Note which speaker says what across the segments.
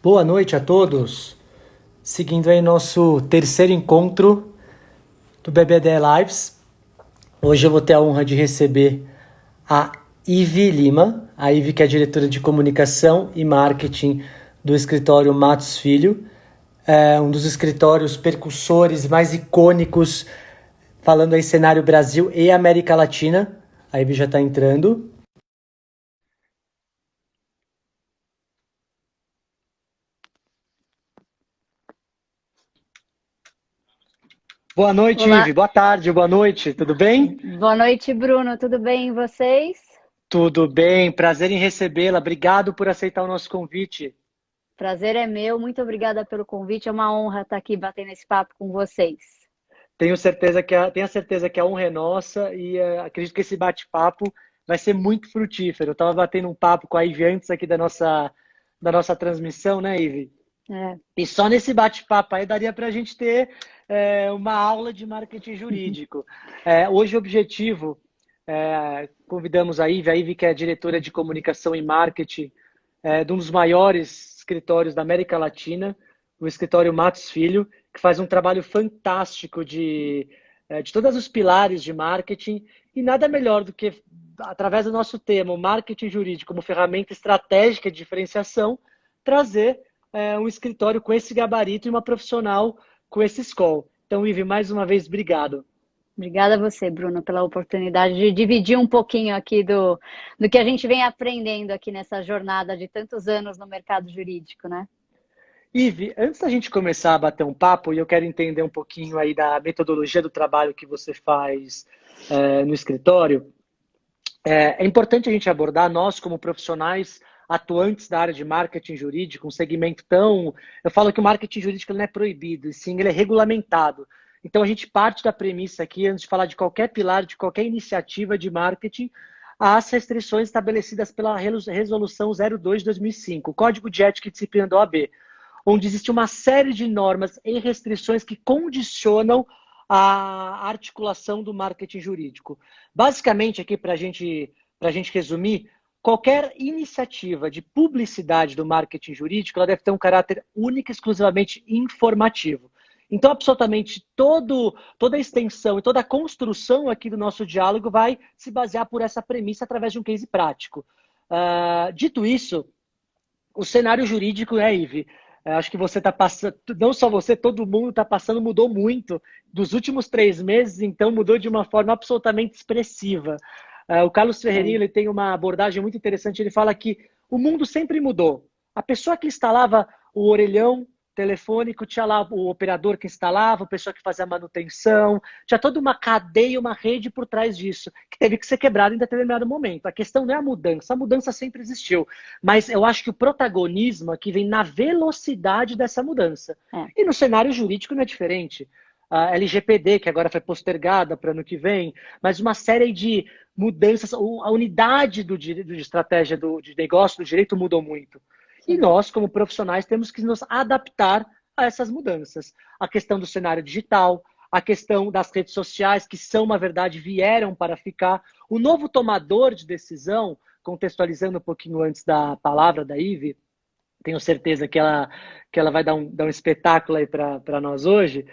Speaker 1: Boa noite a todos. Seguindo aí nosso terceiro encontro do BBDE Lives. Hoje eu vou ter a honra de receber a Ivy Lima. A Ivy, que é diretora de comunicação e marketing do escritório Matos Filho. É um dos escritórios percussores mais icônicos, falando aí cenário Brasil e América Latina. A Ivy já está entrando. Boa noite,
Speaker 2: Olá,
Speaker 1: Ivy. Boa tarde, boa noite. Tudo bem?
Speaker 2: boa noite, Bruno. Tudo bem e vocês?
Speaker 1: Tudo bem. Prazer em recebê-la. Obrigado por aceitar o nosso convite.
Speaker 2: Prazer é meu. Muito obrigada pelo convite. É uma honra estar aqui batendo esse papo com vocês.
Speaker 1: Tenho a certeza que a honra é nossa e acredito que esse bate-papo vai ser muito frutífero. Eu estava batendo um papo com a Ivy antes aqui da nossa transmissão, né, Ivy?
Speaker 2: É.
Speaker 1: E só nesse bate-papo aí daria para a gente ter uma aula de marketing jurídico. Hoje o objetivo, convidamos a Ivy que é diretora de comunicação e marketing de um dos maiores escritórios da América Latina, o escritório Matos Filho, que faz um trabalho fantástico de todos os pilares de marketing, e nada melhor do que, através do nosso tema, o marketing jurídico como ferramenta estratégica de diferenciação, trazer um escritório com esse gabarito e uma profissional com esse score. Então, Ivy, mais uma vez, obrigado.
Speaker 2: Obrigada a você, Bruno, pela oportunidade de dividir um pouquinho aqui do que a gente vem aprendendo aqui nessa jornada de tantos anos no mercado jurídico, né?
Speaker 1: Ive, antes da gente começar a bater um papo, e eu quero entender um pouquinho aí da metodologia do trabalho que você faz no escritório, é importante a gente abordar, nós como profissionais atuantes da área de marketing jurídico, um segmento tão... Eu falo que o marketing jurídico não é proibido, e sim ele é regulamentado. Então a gente parte da premissa aqui, antes de falar de qualquer pilar, de qualquer iniciativa de marketing, às restrições estabelecidas pela Resolução 02 de 2005, o Código de Ética e Disciplina da OAB, onde existe uma série de normas e restrições que condicionam a articulação do marketing jurídico. Basicamente, aqui para a gente resumir, qualquer iniciativa de publicidade do marketing jurídico ela deve ter um caráter único e exclusivamente informativo. Então, absolutamente toda a extensão e toda a construção aqui do nosso diálogo vai se basear por essa premissa através de um case prático. Dito isso, o cenário jurídico, né, Ive? Acho que você está passando, não só você, todo mundo está passando, mudou muito. Dos últimos 3 meses, então, mudou de uma forma absolutamente expressiva. O Carlos Ferreira,
Speaker 2: Sim.
Speaker 1: ele tem uma abordagem muito interessante, ele fala que o mundo sempre mudou. A pessoa que instalava o orelhão telefônico, tinha lá o operador que instalava, a pessoa que fazia a manutenção, tinha toda uma cadeia, uma rede por trás disso, que teve que ser quebrada em determinado momento. A questão não é a mudança sempre existiu. Mas eu acho que o protagonismo aqui vem na velocidade dessa mudança.
Speaker 2: É.
Speaker 1: E no cenário jurídico não é diferente. A LGPD, que agora foi postergada para ano que vem, mas uma série de mudanças, a unidade de estratégia de negócio do direito mudou muito. E
Speaker 2: Sim.
Speaker 1: nós, como profissionais, temos que nos adaptar a essas mudanças. A questão do cenário digital, a questão das redes sociais, que são, na verdade, vieram para ficar. O novo tomador de decisão, contextualizando um pouquinho antes da palavra da Ivy, tenho certeza que ela vai dar um espetáculo aí para nós hoje.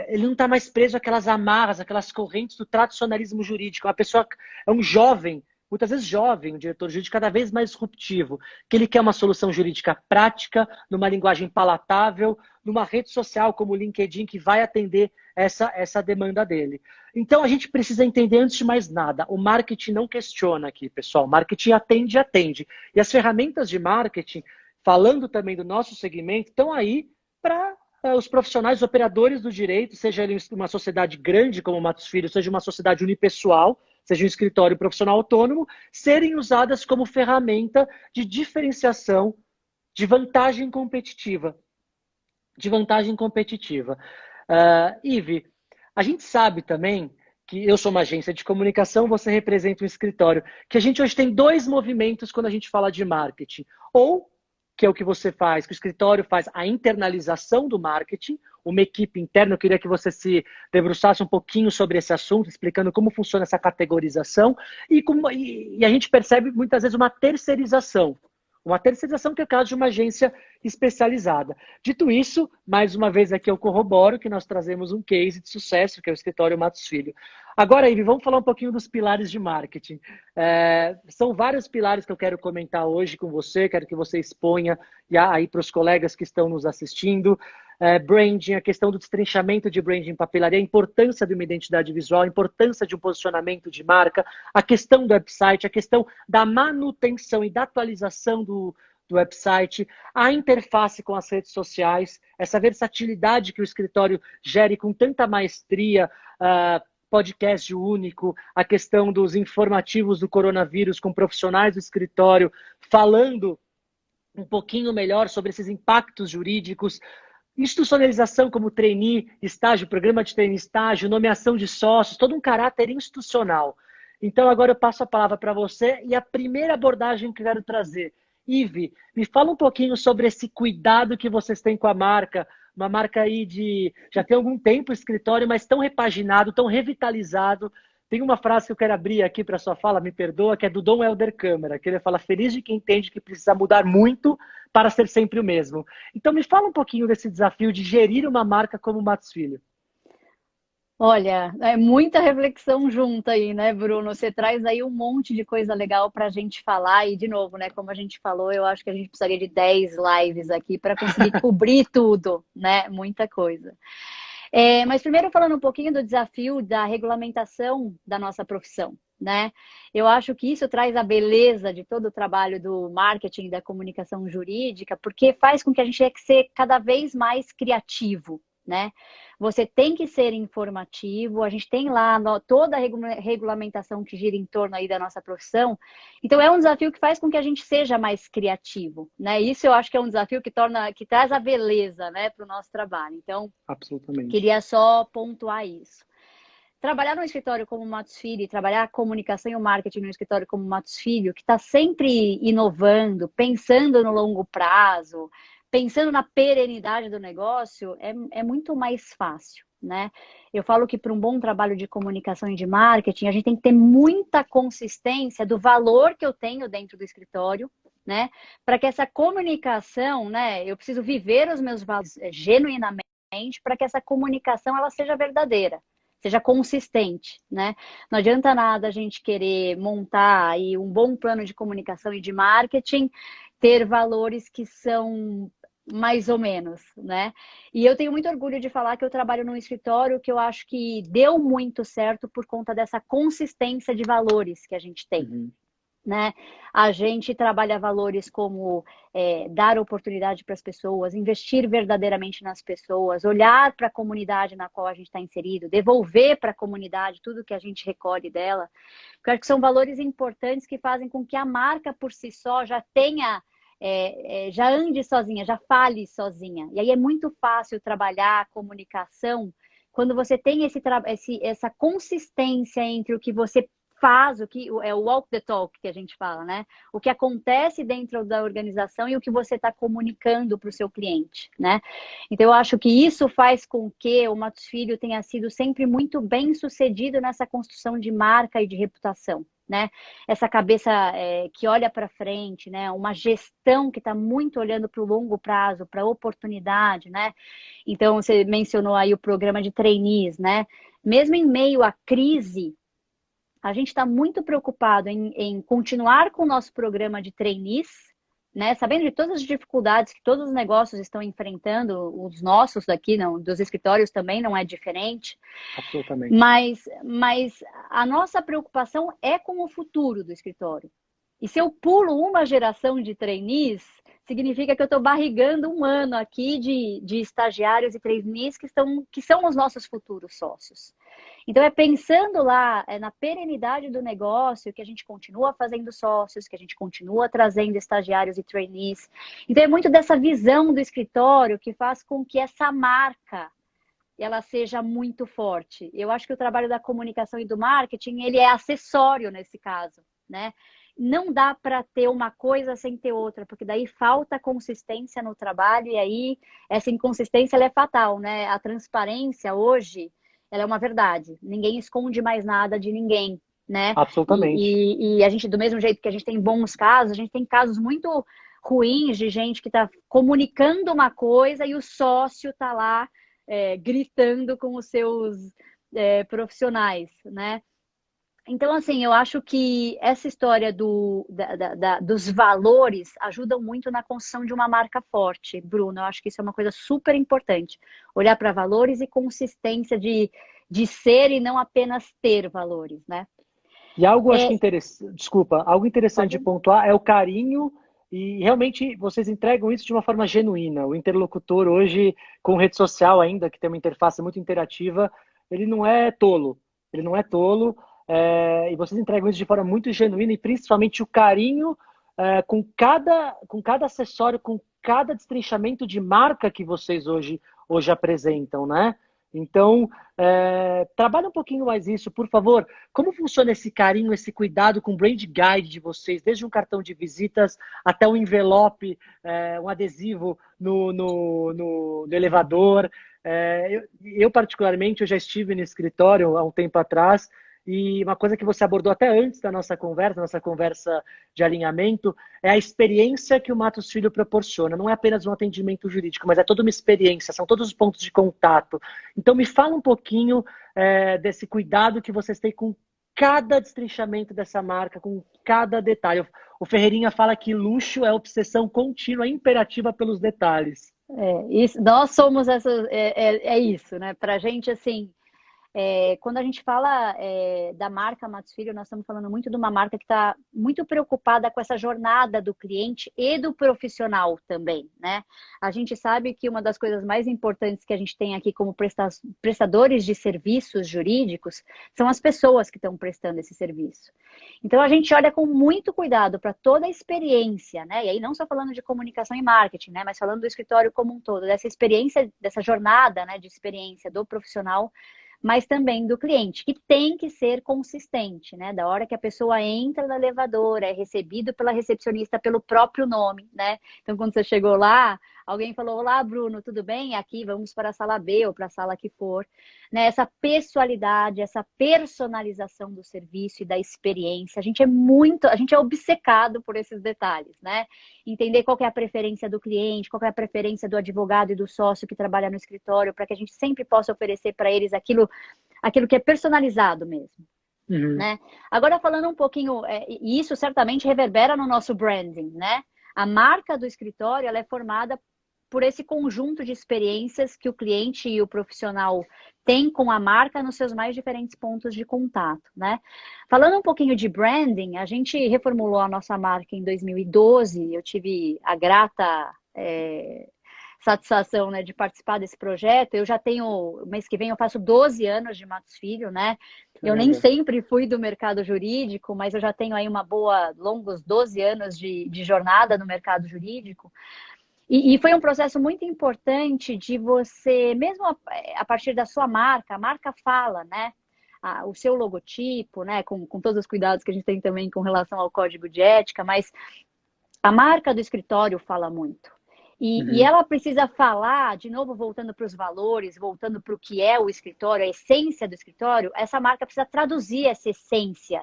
Speaker 1: Ele não está mais preso àquelas amarras, àquelas correntes do tradicionalismo jurídico. A pessoa é um jovem, muitas vezes jovem, um diretor jurídico cada vez mais disruptivo, que ele quer uma solução jurídica prática, numa linguagem palatável, numa rede social como o LinkedIn, que vai atender essa demanda dele. Então, a gente precisa entender, antes de mais nada, o marketing não questiona aqui, pessoal. O marketing atende, atende. E as ferramentas de marketing, falando também do nosso segmento, estão aí para os profissionais, os operadores do direito, seja ele uma sociedade grande como o Matos Filho, seja uma sociedade unipessoal, seja um escritório profissional autônomo, serem usadas como ferramenta de diferenciação, de vantagem competitiva. De vantagem competitiva. Ive, a gente sabe também que eu sou uma agência de comunicação, você representa um escritório, que a gente hoje tem dois movimentos quando a gente fala de marketing. Ou, que é o que você faz, que o escritório faz a internalização do marketing, uma equipe interna. Eu queria que você se debruçasse um pouquinho sobre esse assunto, explicando como funciona essa categorização, e a gente percebe muitas vezes uma terceirização. Uma terceirização que é o caso de uma agência especializada. Dito isso, mais uma vez aqui eu corroboro que nós trazemos um case de sucesso, que é o escritório Matos Filho. Agora, Ivi, vamos falar um pouquinho dos pilares de marketing. São vários pilares que eu quero comentar hoje com você, quero que você exponha aí para os colegas que estão nos assistindo. Branding, a questão do destrinchamento de branding em papelaria, a importância de uma identidade visual, a importância de um posicionamento de marca, a questão do website, a questão da manutenção e da atualização do website, a interface com as redes sociais, essa versatilidade que o escritório gere com tanta maestria, podcast único, a questão dos informativos do coronavírus com profissionais do escritório falando um pouquinho melhor sobre esses impactos jurídicos, institucionalização como trainee, estágio, programa de trainee, estágio, nomeação de sócios, todo um caráter institucional. Então, agora eu passo a palavra para você e a primeira abordagem que eu quero trazer. Ivi, me fala um pouquinho sobre esse cuidado que vocês têm com a marca, uma marca aí de... já tem algum tempo o escritório, mas tão repaginado, tão revitalizado. Tem uma frase que eu quero abrir aqui para a sua fala, me perdoa, que é do Dom Helder Câmara, que ele fala: feliz de quem entende que precisa mudar muito para ser sempre o mesmo. Então me fala um pouquinho desse desafio de gerir uma marca como o Matos Filho.
Speaker 2: Olha, é muita reflexão junta aí, né, Bruno? Você traz aí um monte de coisa legal para a gente falar e, de novo, né, como a gente falou, eu acho que a gente precisaria de 10 lives aqui para conseguir cobrir tudo, né? Muita coisa. Mas primeiro falando um pouquinho do desafio da regulamentação da nossa profissão, né? Eu acho que isso traz a beleza de todo o trabalho do marketing e da comunicação jurídica, porque faz com que a gente tenha que ser cada vez mais criativo, né? Você tem que ser informativo, a gente tem lá toda a regulamentação que gira em torno aí da nossa profissão. Então é um desafio que faz com que a gente seja mais criativo, né? Isso eu acho que é um desafio que traz a beleza, né, para o nosso trabalho. Então,
Speaker 1: absolutamente,
Speaker 2: queria só pontuar isso. Trabalhar num escritório como o Matos Filho e trabalhar a comunicação e o marketing num escritório como o Matos Filho, que está sempre inovando, pensando no longo prazo, pensando na perenidade do negócio, é muito mais fácil, né? Eu falo que para um bom trabalho de comunicação e de marketing, a gente tem que ter muita consistência do valor que eu tenho dentro do escritório, né? Para que essa comunicação, né? Eu preciso viver os meus valores genuinamente para que essa comunicação ela seja verdadeira, seja consistente, né? Não adianta nada a gente querer montar aí um bom plano de comunicação e de marketing, ter valores que são mais ou menos, né? E eu tenho muito orgulho de falar que eu trabalho num escritório que eu acho que deu muito certo por conta dessa consistência de valores que a gente tem.
Speaker 1: Uhum.
Speaker 2: Né? A gente trabalha valores como dar oportunidade para as pessoas, investir verdadeiramente nas pessoas, olhar para a comunidade na qual a gente está inserido, devolver para a comunidade tudo que a gente recolhe dela. Eu acho que são valores importantes que fazem com que a marca por si só já tenha já ande sozinha, já fale sozinha. E aí é muito fácil trabalhar a comunicação quando você tem essa consistência entre o que você faz, o que é o walk the talk que a gente fala, né? O que acontece dentro da organização e o que você está comunicando para o seu cliente, né? Então eu acho que isso faz com que o Matos Filho tenha sido sempre muito bem sucedido nessa construção de marca e de reputação, né? Essa cabeça que olha para frente, né? Uma gestão que está muito olhando para o longo prazo, para a oportunidade, né? Então você mencionou aí o programa de trainees, né? Mesmo em meio à crise, a gente está muito preocupado em continuar com o nosso programa de trainees, né? Sabendo de todas as dificuldades que todos os negócios estão enfrentando, os nossos daqui, não, dos escritórios também não é diferente.
Speaker 1: Absolutamente.
Speaker 2: Mas a nossa preocupação é com o futuro do escritório. E se eu pulo uma geração de trainees, significa que eu estou barrigando um ano aqui de estagiários e trainees que são os nossos futuros sócios. Então, é pensando lá na perenidade do negócio que a gente continua fazendo sócios, que a gente continua trazendo estagiários e trainees. Então, é muito dessa visão do escritório que faz com que essa marca ela seja muito forte. Eu acho que o trabalho da comunicação e do marketing, ele é acessório nesse caso, né? Não dá para ter uma coisa sem ter outra, porque daí falta consistência no trabalho e aí essa inconsistência ela é fatal, né? A transparência hoje, ela é uma verdade. Ninguém esconde mais nada de ninguém, né?
Speaker 1: Absolutamente.
Speaker 2: E a gente, do mesmo jeito que a gente tem bons casos, a gente tem casos muito ruins de gente que está comunicando uma coisa e o sócio está lá gritando com os seus profissionais, né? Então, assim, eu acho que essa história dos valores ajudam muito na construção de uma marca forte, Bruno. Eu acho que isso é uma coisa super importante. Olhar para valores e consistência de ser e não apenas ter valores, né?
Speaker 1: E algo acho que interessante, desculpa, algo interessante de
Speaker 2: Pode...
Speaker 1: pontuar é o carinho e realmente vocês entregam isso de uma forma genuína. O interlocutor hoje, com rede social ainda, que tem uma interface muito interativa, ele não é tolo. Ele não é tolo. E vocês entregam isso de forma muito genuína e principalmente o carinho com cada acessório, com cada destrinchamento de marca que vocês hoje apresentam, né? Então, trabalha um pouquinho mais isso, por favor. Como funciona esse carinho, esse cuidado com o brand guide de vocês, desde um cartão de visitas até um envelope, um adesivo no elevador? Eu, particularmente, eu já estive no escritório há um tempo atrás e uma coisa que você abordou até antes da nossa conversa de alinhamento, é a experiência que o Matos Filho proporciona. Não é apenas um atendimento jurídico, mas é toda uma experiência, são todos os pontos de contato. Então, me fala um pouquinho desse cuidado que vocês têm com cada destrinchamento dessa marca, com cada detalhe. O Ferreirinha fala que luxo é obsessão contínua, imperativa pelos detalhes.
Speaker 2: Nós somos isso, né? Pra gente, assim, quando a gente fala da marca Matos Filho, nós estamos falando muito de uma marca que está muito preocupada com essa jornada do cliente e do profissional também, né? A gente sabe que uma das coisas mais importantes que a gente tem aqui como prestadores de serviços jurídicos são as pessoas que estão prestando esse serviço. Então, a gente olha com muito cuidado para toda a experiência, né? E aí não só falando de comunicação e marketing, né? Mas falando do escritório como um todo, dessa experiência, dessa jornada, né, de experiência do profissional, mas também do cliente, que tem que ser consistente, né? Da hora que a pessoa entra no elevador, é recebido pela recepcionista pelo próprio nome, né? Então, quando você chegou lá, alguém falou: olá, Bruno, tudo bem? Aqui, vamos para a sala B ou para a sala que for. Né? Essa pessoalidade, essa personalização do serviço e da experiência, a gente é obcecado por esses detalhes, né? Entender qual que é a preferência do cliente, qual que é a preferência do advogado e do sócio que trabalha no escritório, para que a gente sempre possa oferecer para eles aquilo que é personalizado mesmo.
Speaker 1: Uhum.
Speaker 2: Né? Agora, falando um pouquinho, e isso certamente reverbera no nosso branding, né? A marca do escritório, ela é formada por esse conjunto de experiências que o cliente e o profissional têm com a marca nos seus mais diferentes pontos de contato, né? Falando um pouquinho de branding, a gente reformulou a nossa marca em 2012, eu tive a grata satisfação, né, de participar desse projeto. Eu já tenho, mês que vem eu faço 12 anos de Matos Filho, né? Eu nem sempre fui do mercado jurídico, mas eu já tenho aí longos 12 anos de jornada no mercado jurídico. E foi um processo muito importante de você, mesmo a partir da sua marca, a marca fala, né? O seu logotipo, né? Com todos os cuidados que a gente tem também com relação ao código de ética, mas a marca do escritório fala muito. E ela precisa falar, de novo, voltando para os valores, voltando para o que é o escritório, a essência do escritório, essa marca precisa traduzir essa essência,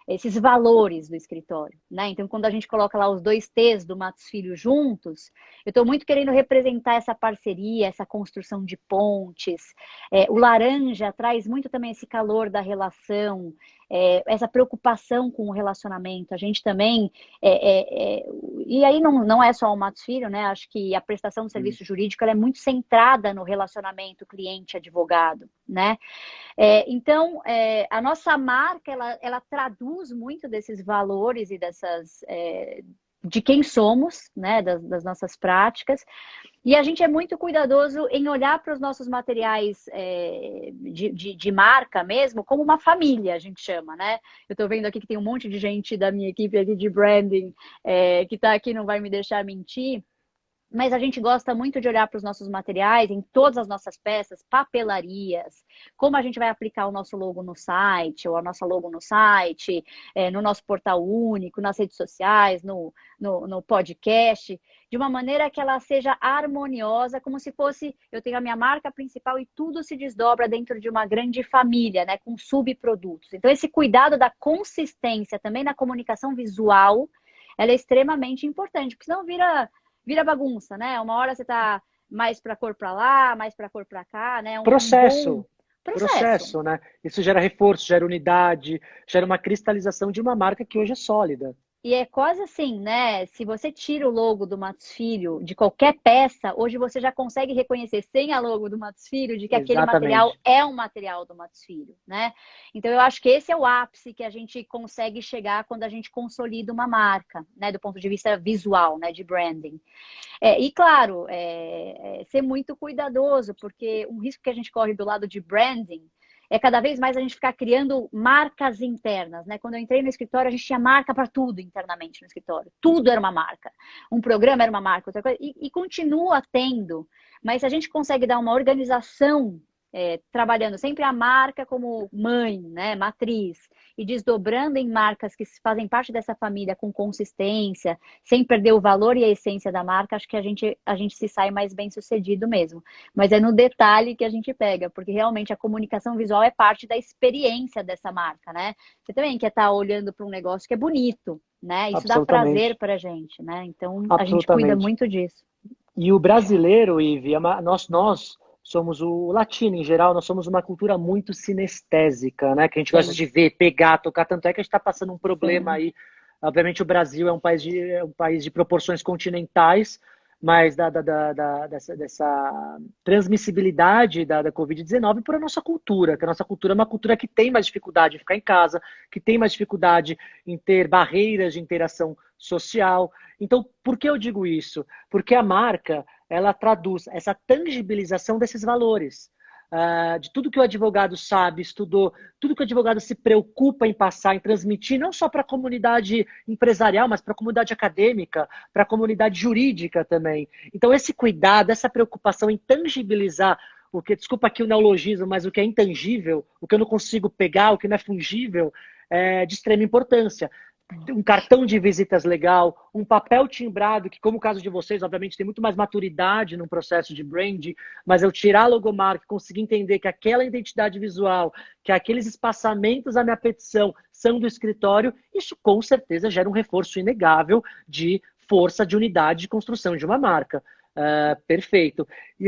Speaker 2: esses valores do escritório, né? Então, quando a gente coloca lá os 2 T's do Matos Filho juntos, eu estou muito querendo representar essa parceria, essa construção de pontes. O laranja traz muito também esse calor da relação, essa preocupação com o relacionamento. A gente também... e aí não é só o Matos Filho, né? Acho que a prestação do serviço jurídico ela é muito centrada no relacionamento cliente-advogado, né? Então, a nossa marca, ela traduz muito desses valores e de quem somos, né, das nossas práticas, e a gente é muito cuidadoso em olhar para os nossos materiais de marca mesmo, como uma família, a gente chama, né? Eu estou vendo aqui que tem um monte de gente da minha equipe aqui de branding que está aqui, não vai me deixar mentir. Mas a gente gosta muito de olhar para os nossos materiais, em todas as nossas peças, papelarias, como a gente vai aplicar o nosso logo no site, ou a nossa logo no site, no nosso portal único, nas redes sociais, no podcast, de uma maneira que ela seja harmoniosa, como se fosse, eu tenho a minha marca principal e tudo se desdobra dentro de uma grande família, né, com subprodutos. Então, esse cuidado da consistência também na comunicação visual, ela é extremamente importante, porque senão vira bagunça, né? Uma hora você tá mais para cor para lá, mais para cor para cá, né? Um bom
Speaker 1: Processo.
Speaker 2: processo.
Speaker 1: Processo, né? Isso gera reforço, gera unidade, gera uma cristalização de uma marca que hoje é sólida.
Speaker 2: E é quase assim, né? Se você tira o logo do Matos Filho de qualquer peça, hoje você já consegue reconhecer sem a logo do Matos Filho de que aquele material
Speaker 1: Exatamente.
Speaker 2: é um material do Matos Filho, né? Então eu acho que esse é o ápice que a gente consegue chegar quando a gente consolida uma marca, né? Do ponto de vista visual, né? De branding. E claro, ser muito cuidadoso, porque um risco que a gente corre do lado de branding é cada vez mais a gente ficar criando marcas internas, né? Quando eu entrei no escritório, a gente tinha marca para tudo internamente no escritório. Tudo era uma marca. Um programa era uma marca, outra coisa, e continua tendo. Mas se a gente consegue dar uma organização, trabalhando sempre a marca como mãe, né? Matriz, e desdobrando em marcas que fazem parte dessa família com consistência, sem perder o valor e a essência da marca, acho que a gente se sai mais bem sucedido mesmo. Mas é no detalhe que a gente pega, porque realmente a comunicação visual é parte da experiência dessa marca, né? Você também quer estar olhando para um negócio que é bonito, né? Isso dá prazer
Speaker 1: Absolutamente.
Speaker 2: para a gente, né? Então a gente cuida
Speaker 1: Absolutamente.
Speaker 2: muito disso.
Speaker 1: E o brasileiro, Ivi, nós somos o latino em geral, nós somos uma cultura muito sinestésica, né? Que a gente gosta
Speaker 2: Sim,
Speaker 1: de ver, pegar, tocar. Tanto é que a gente está passando um problema
Speaker 2: sim.
Speaker 1: aí. Obviamente, o Brasil é um país de proporções continentais, mas dessa transmissibilidade da Covid-19 por a nossa cultura, que a nossa cultura é uma cultura que tem mais dificuldade em ficar em casa, que tem mais dificuldade em ter barreiras de interação social. Então, por que eu digo isso? Porque a marca, ela traduz essa tangibilização desses valores. De tudo que o advogado sabe, estudou, tudo que o advogado se preocupa em passar, em transmitir, não só para a comunidade empresarial, mas para a comunidade acadêmica, para a comunidade jurídica também. Então, esse cuidado, essa preocupação em tangibilizar o que, desculpa aqui o neologismo, mas o que é intangível, o que eu não consigo pegar, o que não é fungível, é de extrema importância. Um cartão de visitas legal, um papel timbrado, que como o caso de vocês, obviamente tem muito mais maturidade no processo de brand, mas eu tirar a logomarca, conseguir entender que aquela identidade visual, que aqueles espaçamentos da minha petição são do escritório, isso com certeza gera um reforço inegável de força, de unidade de construção de uma marca. Perfeito. E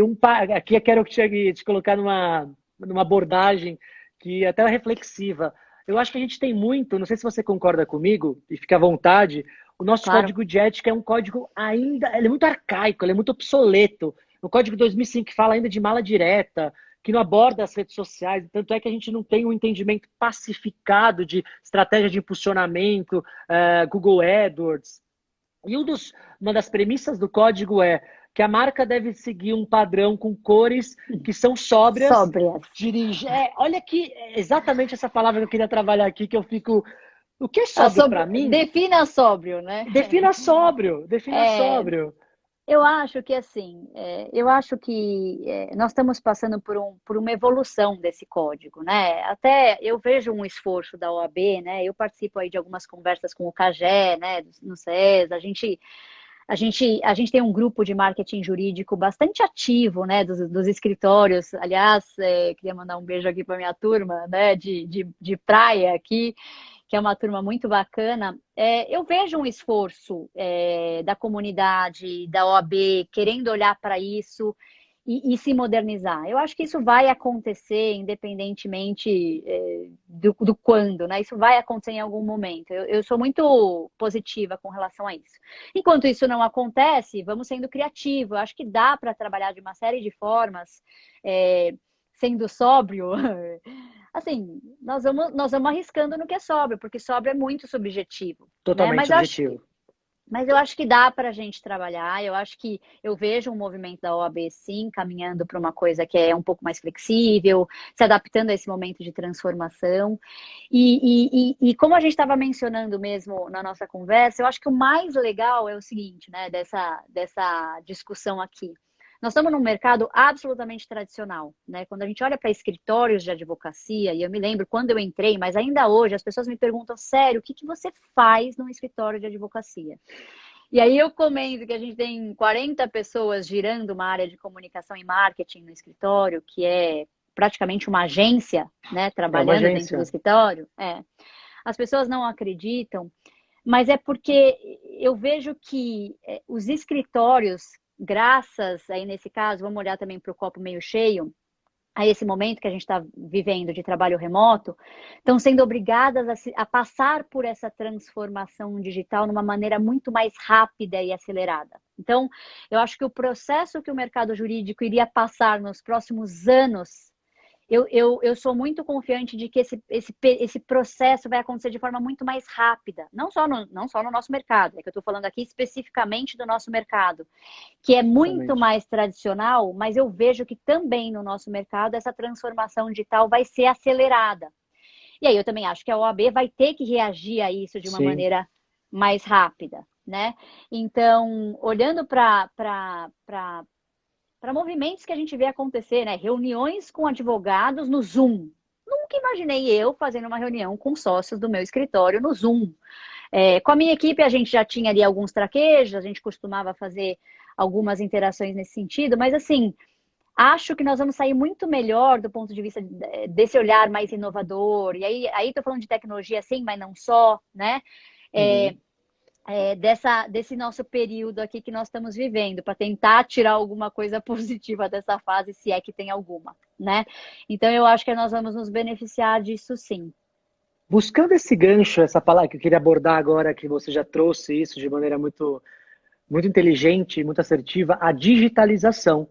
Speaker 1: aqui eu quero te colocar numa abordagem que é até reflexiva. Eu acho que a gente tem muito, não sei se você concorda comigo, e fica à vontade, o nosso
Speaker 2: Claro.
Speaker 1: código de ética é um código ainda, ele é muito arcaico, ele é muito obsoleto. O código de 2005 que fala ainda de mala direta, que não aborda as redes sociais, tanto é que a gente não tem um entendimento pacificado de estratégia de impulsionamento, Google AdWords. E uma das premissas do código é que a marca deve seguir um padrão com cores que são sóbrias,
Speaker 2: Sóbrias.
Speaker 1: olha que exatamente essa palavra que eu queria trabalhar aqui, que eu fico. O que é sóbrio para mim?
Speaker 2: Defina sóbrio, né?
Speaker 1: Defina sóbrio, defina
Speaker 2: É,
Speaker 1: sóbrio.
Speaker 2: eu acho que assim, nós estamos passando por uma evolução desse código, né? Até eu vejo um esforço da OAB, né? Eu participo aí de algumas conversas com o CAGE, né? No SES, a gente tem um grupo de marketing jurídico bastante ativo, né? Dos escritórios. Aliás, queria mandar um beijo aqui para minha turma, né? De praia aqui, que é uma turma muito bacana. Eu vejo um esforço da comunidade, da OAB, querendo olhar para isso e se modernizar. Eu acho que isso vai acontecer independentemente do quando, né? Isso vai acontecer em algum momento. Eu sou muito positiva com relação a isso. Enquanto isso não acontece, vamos sendo criativos. Eu acho que dá para trabalhar de uma série de formas, sendo sóbrio. Assim, nós vamos arriscando no que é sóbrio, porque sóbrio é muito subjetivo, né?
Speaker 1: Totalmente subjetivo.
Speaker 2: Mas eu acho que dá para a gente trabalhar. Eu acho que eu vejo um movimento da OAB, sim, caminhando para uma coisa que é um pouco mais flexível, se adaptando a esse momento de transformação. E como a gente estava mencionando mesmo na nossa conversa, eu acho que o mais legal é o seguinte, né, dessa discussão aqui. Nós estamos num mercado absolutamente tradicional, né? Quando a gente olha para escritórios de advocacia, e eu me lembro quando eu entrei, mas ainda hoje as pessoas me perguntam, sério, o que você faz num escritório de advocacia? E aí eu comento que a gente tem 40 pessoas girando uma área de comunicação e marketing no escritório, que é praticamente uma agência, né,
Speaker 1: É uma
Speaker 2: trabalhando dentro do
Speaker 1: agência.
Speaker 2: escritório. As pessoas não acreditam, mas é porque eu vejo que os escritórios, graças aí nesse caso, vamos olhar também para o copo meio cheio, a esse momento que a gente está vivendo de trabalho remoto, estão sendo obrigadas a passar por essa transformação digital numa maneira muito mais rápida e acelerada. Então, eu acho que o processo que o mercado jurídico iria passar nos próximos anos, eu sou muito confiante de que esse processo vai acontecer de forma muito mais rápida, não só no nosso mercado, é que eu estou falando aqui especificamente do nosso mercado, que é muito
Speaker 1: Exatamente.
Speaker 2: mais tradicional, mas eu vejo que também no nosso mercado essa transformação digital vai ser acelerada. E aí eu também acho que a OAB vai ter que reagir a isso de uma
Speaker 1: Sim.
Speaker 2: maneira mais rápida, né? Então, olhando para movimentos que a gente vê acontecer, né? Reuniões com advogados no Zoom. Nunca imaginei eu fazendo uma reunião com sócios do meu escritório no Zoom. Com a minha equipe, a gente já tinha ali alguns traquejos, a gente costumava fazer algumas interações nesse sentido, mas assim, acho que nós vamos sair muito melhor do ponto de vista desse olhar mais inovador. E aí tô falando de tecnologia sim, mas não só, né? É,
Speaker 1: Uhum.
Speaker 2: desse nosso período aqui que nós estamos vivendo, para tentar tirar alguma coisa positiva dessa fase, se é que tem alguma, né? Então eu acho que nós vamos nos beneficiar disso sim.
Speaker 1: Buscando esse gancho, essa palavra que eu queria abordar agora, que você já trouxe isso de maneira muito inteligente, muito assertiva, a digitalização.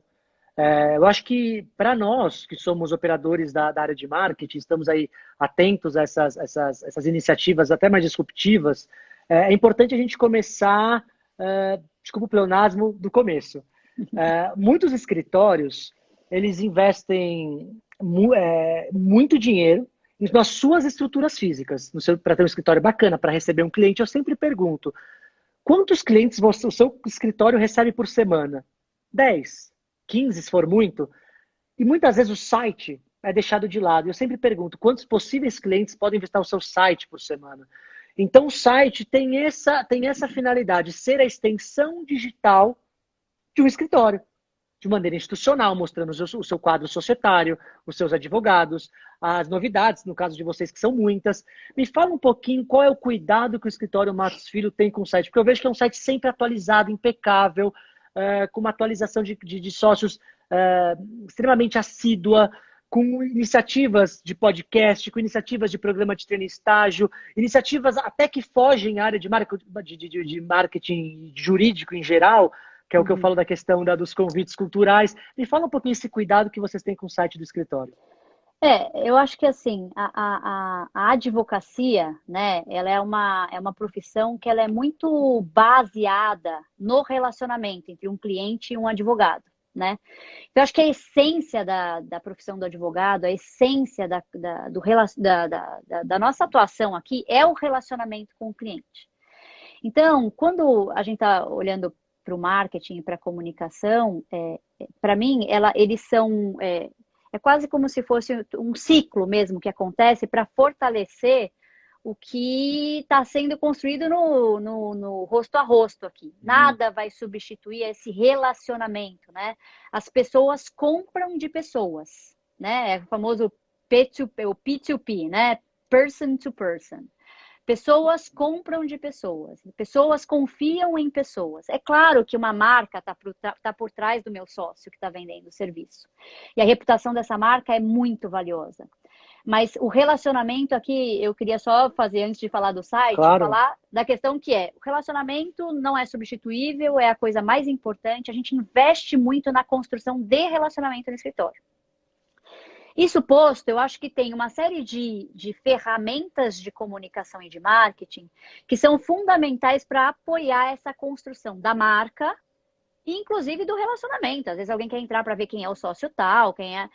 Speaker 1: Eu acho que para nós que somos operadores da área de marketing, estamos aí atentos a essas iniciativas até mais disruptivas, é importante a gente começar, desculpa o pleonasmo, do começo. Muitos escritórios, eles investem muito dinheiro nas suas estruturas físicas, para ter um escritório bacana, para receber um cliente. Eu sempre pergunto, quantos clientes o seu escritório recebe por semana? 10, 15, se for muito. E muitas vezes o site é deixado de lado. Eu sempre pergunto, quantos possíveis clientes podem visitar o seu site por semana? Então o site tem essa finalidade, ser a extensão digital de um escritório, de maneira institucional, mostrando o seu quadro societário, os seus advogados, as novidades, no caso de vocês, que são muitas. Me fala um pouquinho qual é o cuidado que o escritório Matos Filho tem com o site, porque eu vejo que é um site sempre atualizado, impecável, com uma atualização de sócios extremamente assídua, com iniciativas de podcast, com iniciativas de programa de treino e estágio, iniciativas até que fogem à área de marketing jurídico em geral, que é o que eu
Speaker 2: Uhum.
Speaker 1: falo da questão dos convites culturais. Me fala um pouquinho esse cuidado que vocês têm com o site do escritório.
Speaker 2: Eu acho que assim, a advocacia, né, ela é uma profissão que ela é muito baseada no relacionamento entre um cliente e um advogado, né? Então, eu acho que a essência da profissão do advogado, a essência da nossa atuação aqui é o relacionamento com o cliente. Então, quando a gente está olhando para o marketing, para a comunicação, para mim, eles são. É quase como se fosse um ciclo mesmo que acontece para fortalecer o que está sendo construído no rosto a rosto aqui.
Speaker 1: Uhum.
Speaker 2: Nada vai substituir esse relacionamento, né? As pessoas compram de pessoas, né? É o famoso P2P, o P2P, né? Person to person. Pessoas compram de pessoas, pessoas confiam em pessoas. É claro que uma marca está por trás do meu sócio que está vendendo o serviço. E a reputação dessa marca é muito valiosa. Mas o relacionamento aqui, eu queria só fazer, antes de falar do site,
Speaker 1: Claro.
Speaker 2: falar da questão que o relacionamento não é substituível, é a coisa mais importante. A gente investe muito na construção de relacionamento no escritório. Isso posto, eu acho que tem uma série de ferramentas de comunicação e de marketing que são fundamentais para apoiar essa construção da marca, inclusive do relacionamento. Às vezes alguém quer entrar para ver quem é o sócio tal, quem é.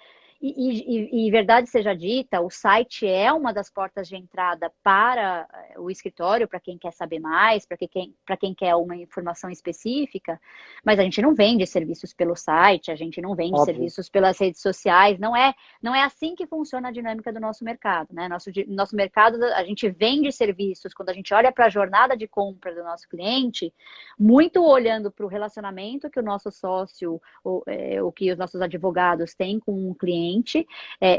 Speaker 2: E verdade seja dita, o site é uma das portas de entrada para o escritório, para quem quer saber mais, para quem quer uma informação específica, mas a gente não vende serviços pelo site, a gente não vende
Speaker 1: Óbvio.
Speaker 2: serviços pelas redes sociais, não é assim que funciona a dinâmica do nosso mercado, né? Nosso mercado, a gente vende serviços, quando a gente olha para a jornada de compra do nosso cliente, muito olhando para o relacionamento que o nosso sócio, o que os nossos advogados têm com um cliente, cliente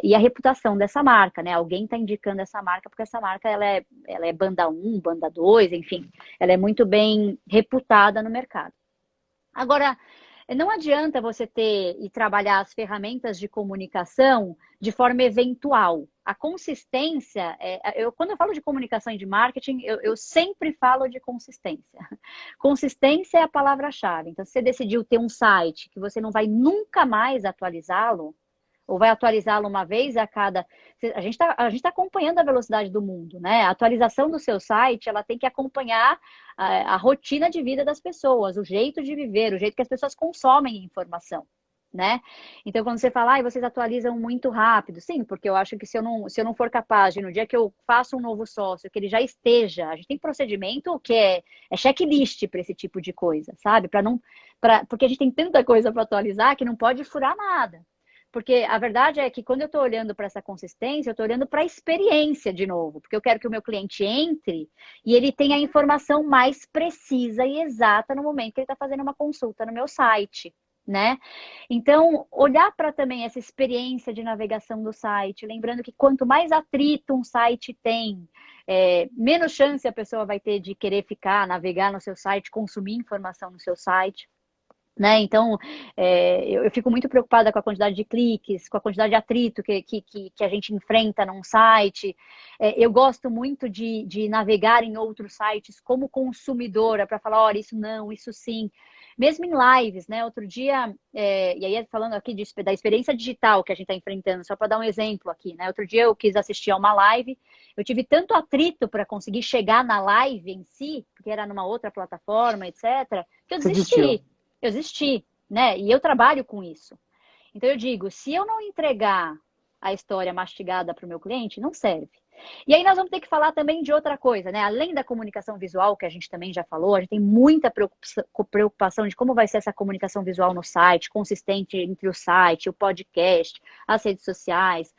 Speaker 2: e a reputação dessa marca, né? Alguém está indicando essa marca porque essa marca ela é banda 1, banda 2, enfim, ela é muito bem reputada no mercado. Agora, não adianta você ter e trabalhar as ferramentas de comunicação de forma eventual. A consistência, quando eu falo de comunicação e de marketing, eu sempre falo de consistência. Consistência é a palavra-chave. Então, se você decidiu ter um site que você não vai nunca mais atualizá-lo, ou vai atualizá-lo uma vez a cada... A gente tá acompanhando a velocidade do mundo, né? A atualização do seu site, ela tem que acompanhar a rotina de vida das pessoas, o jeito de viver, o jeito que as pessoas consomem informação, né? Então, quando você fala, vocês atualizam muito rápido. Sim, porque eu acho que se eu não for capaz de, no dia que eu faço um novo sócio, que ele já esteja... A gente tem procedimento que é checklist para esse tipo de coisa, sabe? Porque a gente tem tanta coisa para atualizar que não pode furar nada. Porque a verdade é que quando eu estou olhando para essa consistência, eu estou olhando para a experiência de novo. Porque eu quero que o meu cliente entre e ele tenha a informação mais precisa e exata no momento que ele está fazendo uma consulta no meu site, né? Então, olhar para também essa experiência de navegação do site. Lembrando que quanto mais atrito um site tem, menos chance a pessoa vai ter de querer navegar no seu site, consumir informação no seu site. Né? Então, eu fico muito preocupada com a quantidade de cliques, com a quantidade de atrito que a gente enfrenta num site. Eu gosto muito de navegar em outros sites como consumidora para falar, olha, isso não, isso sim. Mesmo em lives, né? Outro dia, e aí falando aqui da experiência digital que a gente está enfrentando, só para dar um exemplo aqui, né? Outro dia eu quis assistir a uma live, eu tive tanto atrito para conseguir chegar na live em si, porque era numa outra plataforma, etc., que eu desisti. Eu desisti, né? E eu trabalho com isso. Então eu digo, se eu não entregar a história mastigada para o meu cliente, não serve. E aí nós vamos ter que falar também de outra coisa, né? Além da comunicação visual, que a gente também já falou, a gente tem muita preocupação de como vai ser essa comunicação visual no site, consistente entre o site, o podcast, as redes sociais.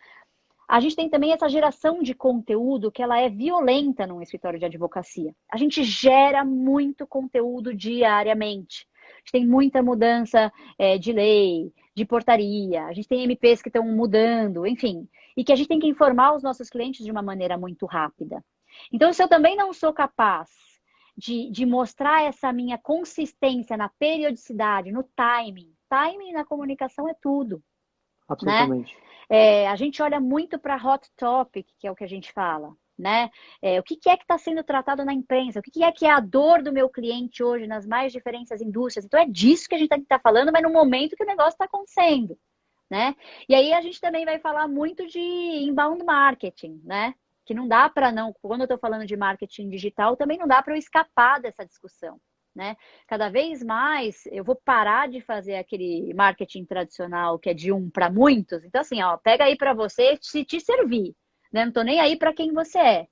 Speaker 2: A gente tem também essa geração de conteúdo que ela é violenta num escritório de advocacia. A gente gera muito conteúdo diariamente. A gente tem muita mudança de lei, de portaria, a gente tem MPs que estão mudando, enfim, e que a gente tem que informar os nossos clientes de uma maneira muito rápida. Então, se eu também não sou capaz de mostrar essa minha consistência na periodicidade, no timing na comunicação é tudo.
Speaker 1: Absolutamente.
Speaker 2: Né? A gente olha muito para hot topic, que é o que a gente fala. Né? O que é que está sendo tratado na imprensa? O que é a dor do meu cliente hoje nas mais diferentes indústrias? Então é disso que a gente está falando, mas no momento que o negócio está acontecendo, né? E aí a gente também vai falar muito de inbound marketing, né? Que não dá para quando eu estou falando de marketing digital, também não dá para eu escapar dessa discussão, né? Cada vez mais eu vou parar de fazer aquele marketing tradicional que é de um para muitos. Então assim, pega aí para você se te servir. Não estou nem aí para quem você é.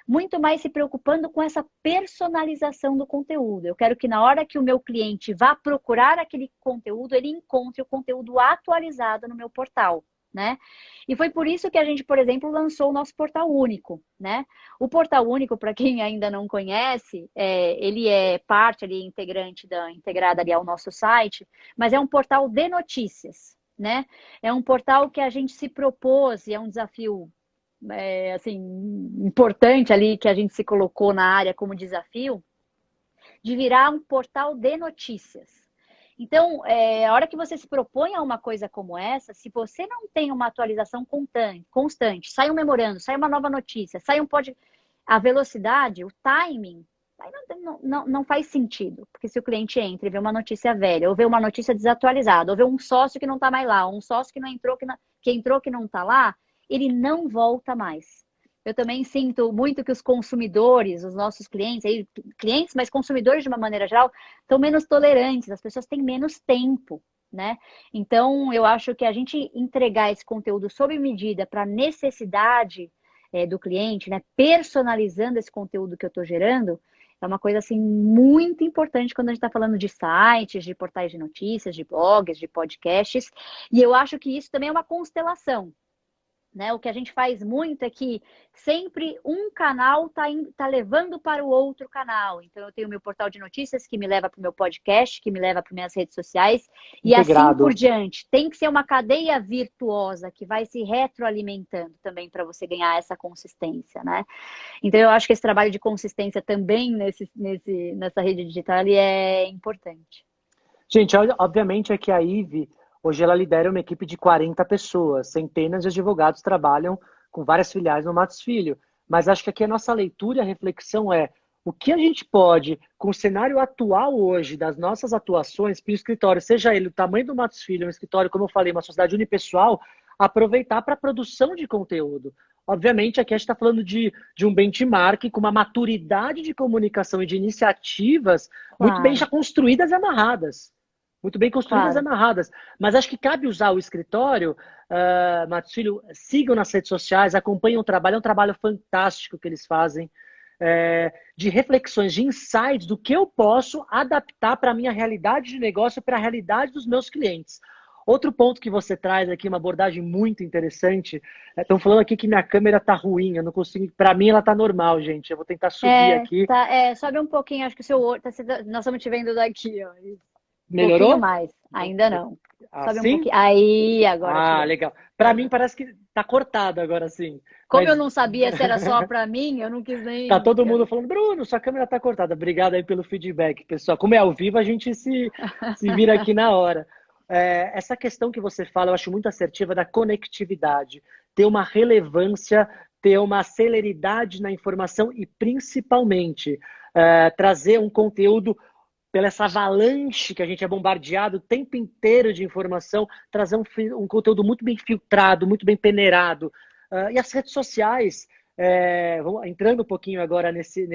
Speaker 2: Muito mais se preocupando com essa personalização do conteúdo. Eu quero que na hora que o meu cliente vá procurar aquele conteúdo, ele encontre o conteúdo atualizado no meu portal, né? E foi por isso que a gente, por exemplo, lançou o nosso portal único, né? O portal único, para quem ainda não conhece, ele é parte ali integrada ali ao nosso site, mas é um portal de notícias, né? É um portal que a gente se propôs e é um desafio assim, importante ali que a gente se colocou na área como desafio, de virar um portal de notícias. Então, a hora que você se propõe a uma coisa como essa, se você não tem uma atualização constante, sai um memorando, sai uma nova notícia, sai a velocidade, o timing, aí não faz sentido. Porque se o cliente entra e vê uma notícia velha, ou vê uma notícia desatualizada, ou vê um sócio que não está mais lá, ou um sócio que não entrou, que entrou que não está lá, ele não volta mais. Eu também sinto muito que os consumidores, os nossos clientes, mas consumidores de uma maneira geral, estão menos tolerantes, as pessoas têm menos tempo, né? Então, eu acho que a gente entregar esse conteúdo sob medida para a necessidade do cliente, né? Personalizando esse conteúdo que eu estou gerando, é uma coisa assim muito importante quando a gente está falando de sites, de portais de notícias, de blogs, de podcasts. E eu acho que isso também é uma constelação. né? O que a gente faz muito é que sempre um canal tá levando para o outro canal. Então, eu tenho meu portal de notícias que me leva para o meu podcast, que me leva para minhas redes sociais, e assim por
Speaker 1: Integrado.
Speaker 2: diante. Tem que ser uma cadeia virtuosa que vai se retroalimentando também para você ganhar essa consistência, né? Então, eu acho que esse trabalho de consistência também nessa rede digital ele é importante.
Speaker 1: Gente, obviamente é que a IVE, hoje ela lidera uma equipe de 40 pessoas, centenas de advogados trabalham com várias filiais no Matos Filho. Mas acho que aqui a nossa leitura e a reflexão é o que a gente pode, com o cenário atual hoje, das nossas atuações para o escritório, seja ele o tamanho do Matos Filho, um escritório, como eu falei, uma sociedade unipessoal, aproveitar para a produção de conteúdo. Obviamente, aqui a gente está falando de um benchmark com uma maturidade de comunicação e de iniciativas muito bem já
Speaker 2: Claro,
Speaker 1: construídas e amarradas. Muito bem construídas e
Speaker 2: claro.
Speaker 1: amarradas. Mas acho que cabe usar o escritório, Matos Filho, sigam nas redes sociais, acompanhem o trabalho, é um trabalho fantástico que eles fazem, de reflexões, de insights do que eu posso adaptar para a minha realidade de negócio, para a realidade dos meus clientes. Outro ponto que você traz aqui, uma abordagem muito interessante, estão falando aqui que minha câmera está ruim, eu não consigo, para mim ela está normal, gente, eu vou tentar subir aqui.
Speaker 2: Sobe um pouquinho, acho que o seu olho, nós estamos te vendo daqui, ó. Um pouquinho
Speaker 1: Melhorou?
Speaker 2: mais, ainda não. Sobe um
Speaker 1: Assim?
Speaker 2: pouquinho. Aí, agora te
Speaker 1: Ah,
Speaker 2: vejo.
Speaker 1: legal. Para mim parece que tá cortado agora sim.
Speaker 2: Como eu
Speaker 1: Mas
Speaker 2: não sabia se era só para mim, eu não quis
Speaker 1: tá
Speaker 2: nem.
Speaker 1: todo mundo falando, Bruno, sua câmera tá cortada. Obrigado aí pelo feedback, pessoal. Como é ao vivo, a gente se vira aqui na hora. Essa questão que você fala, eu acho muito assertiva da conectividade. Ter uma relevância, ter uma celeridade na informação e, principalmente, trazer um conteúdo pela essa avalanche que a gente é bombardeado o tempo inteiro de informação, trazer um conteúdo muito bem filtrado, muito bem peneirado. E as redes sociais, entrando um pouquinho agora nesse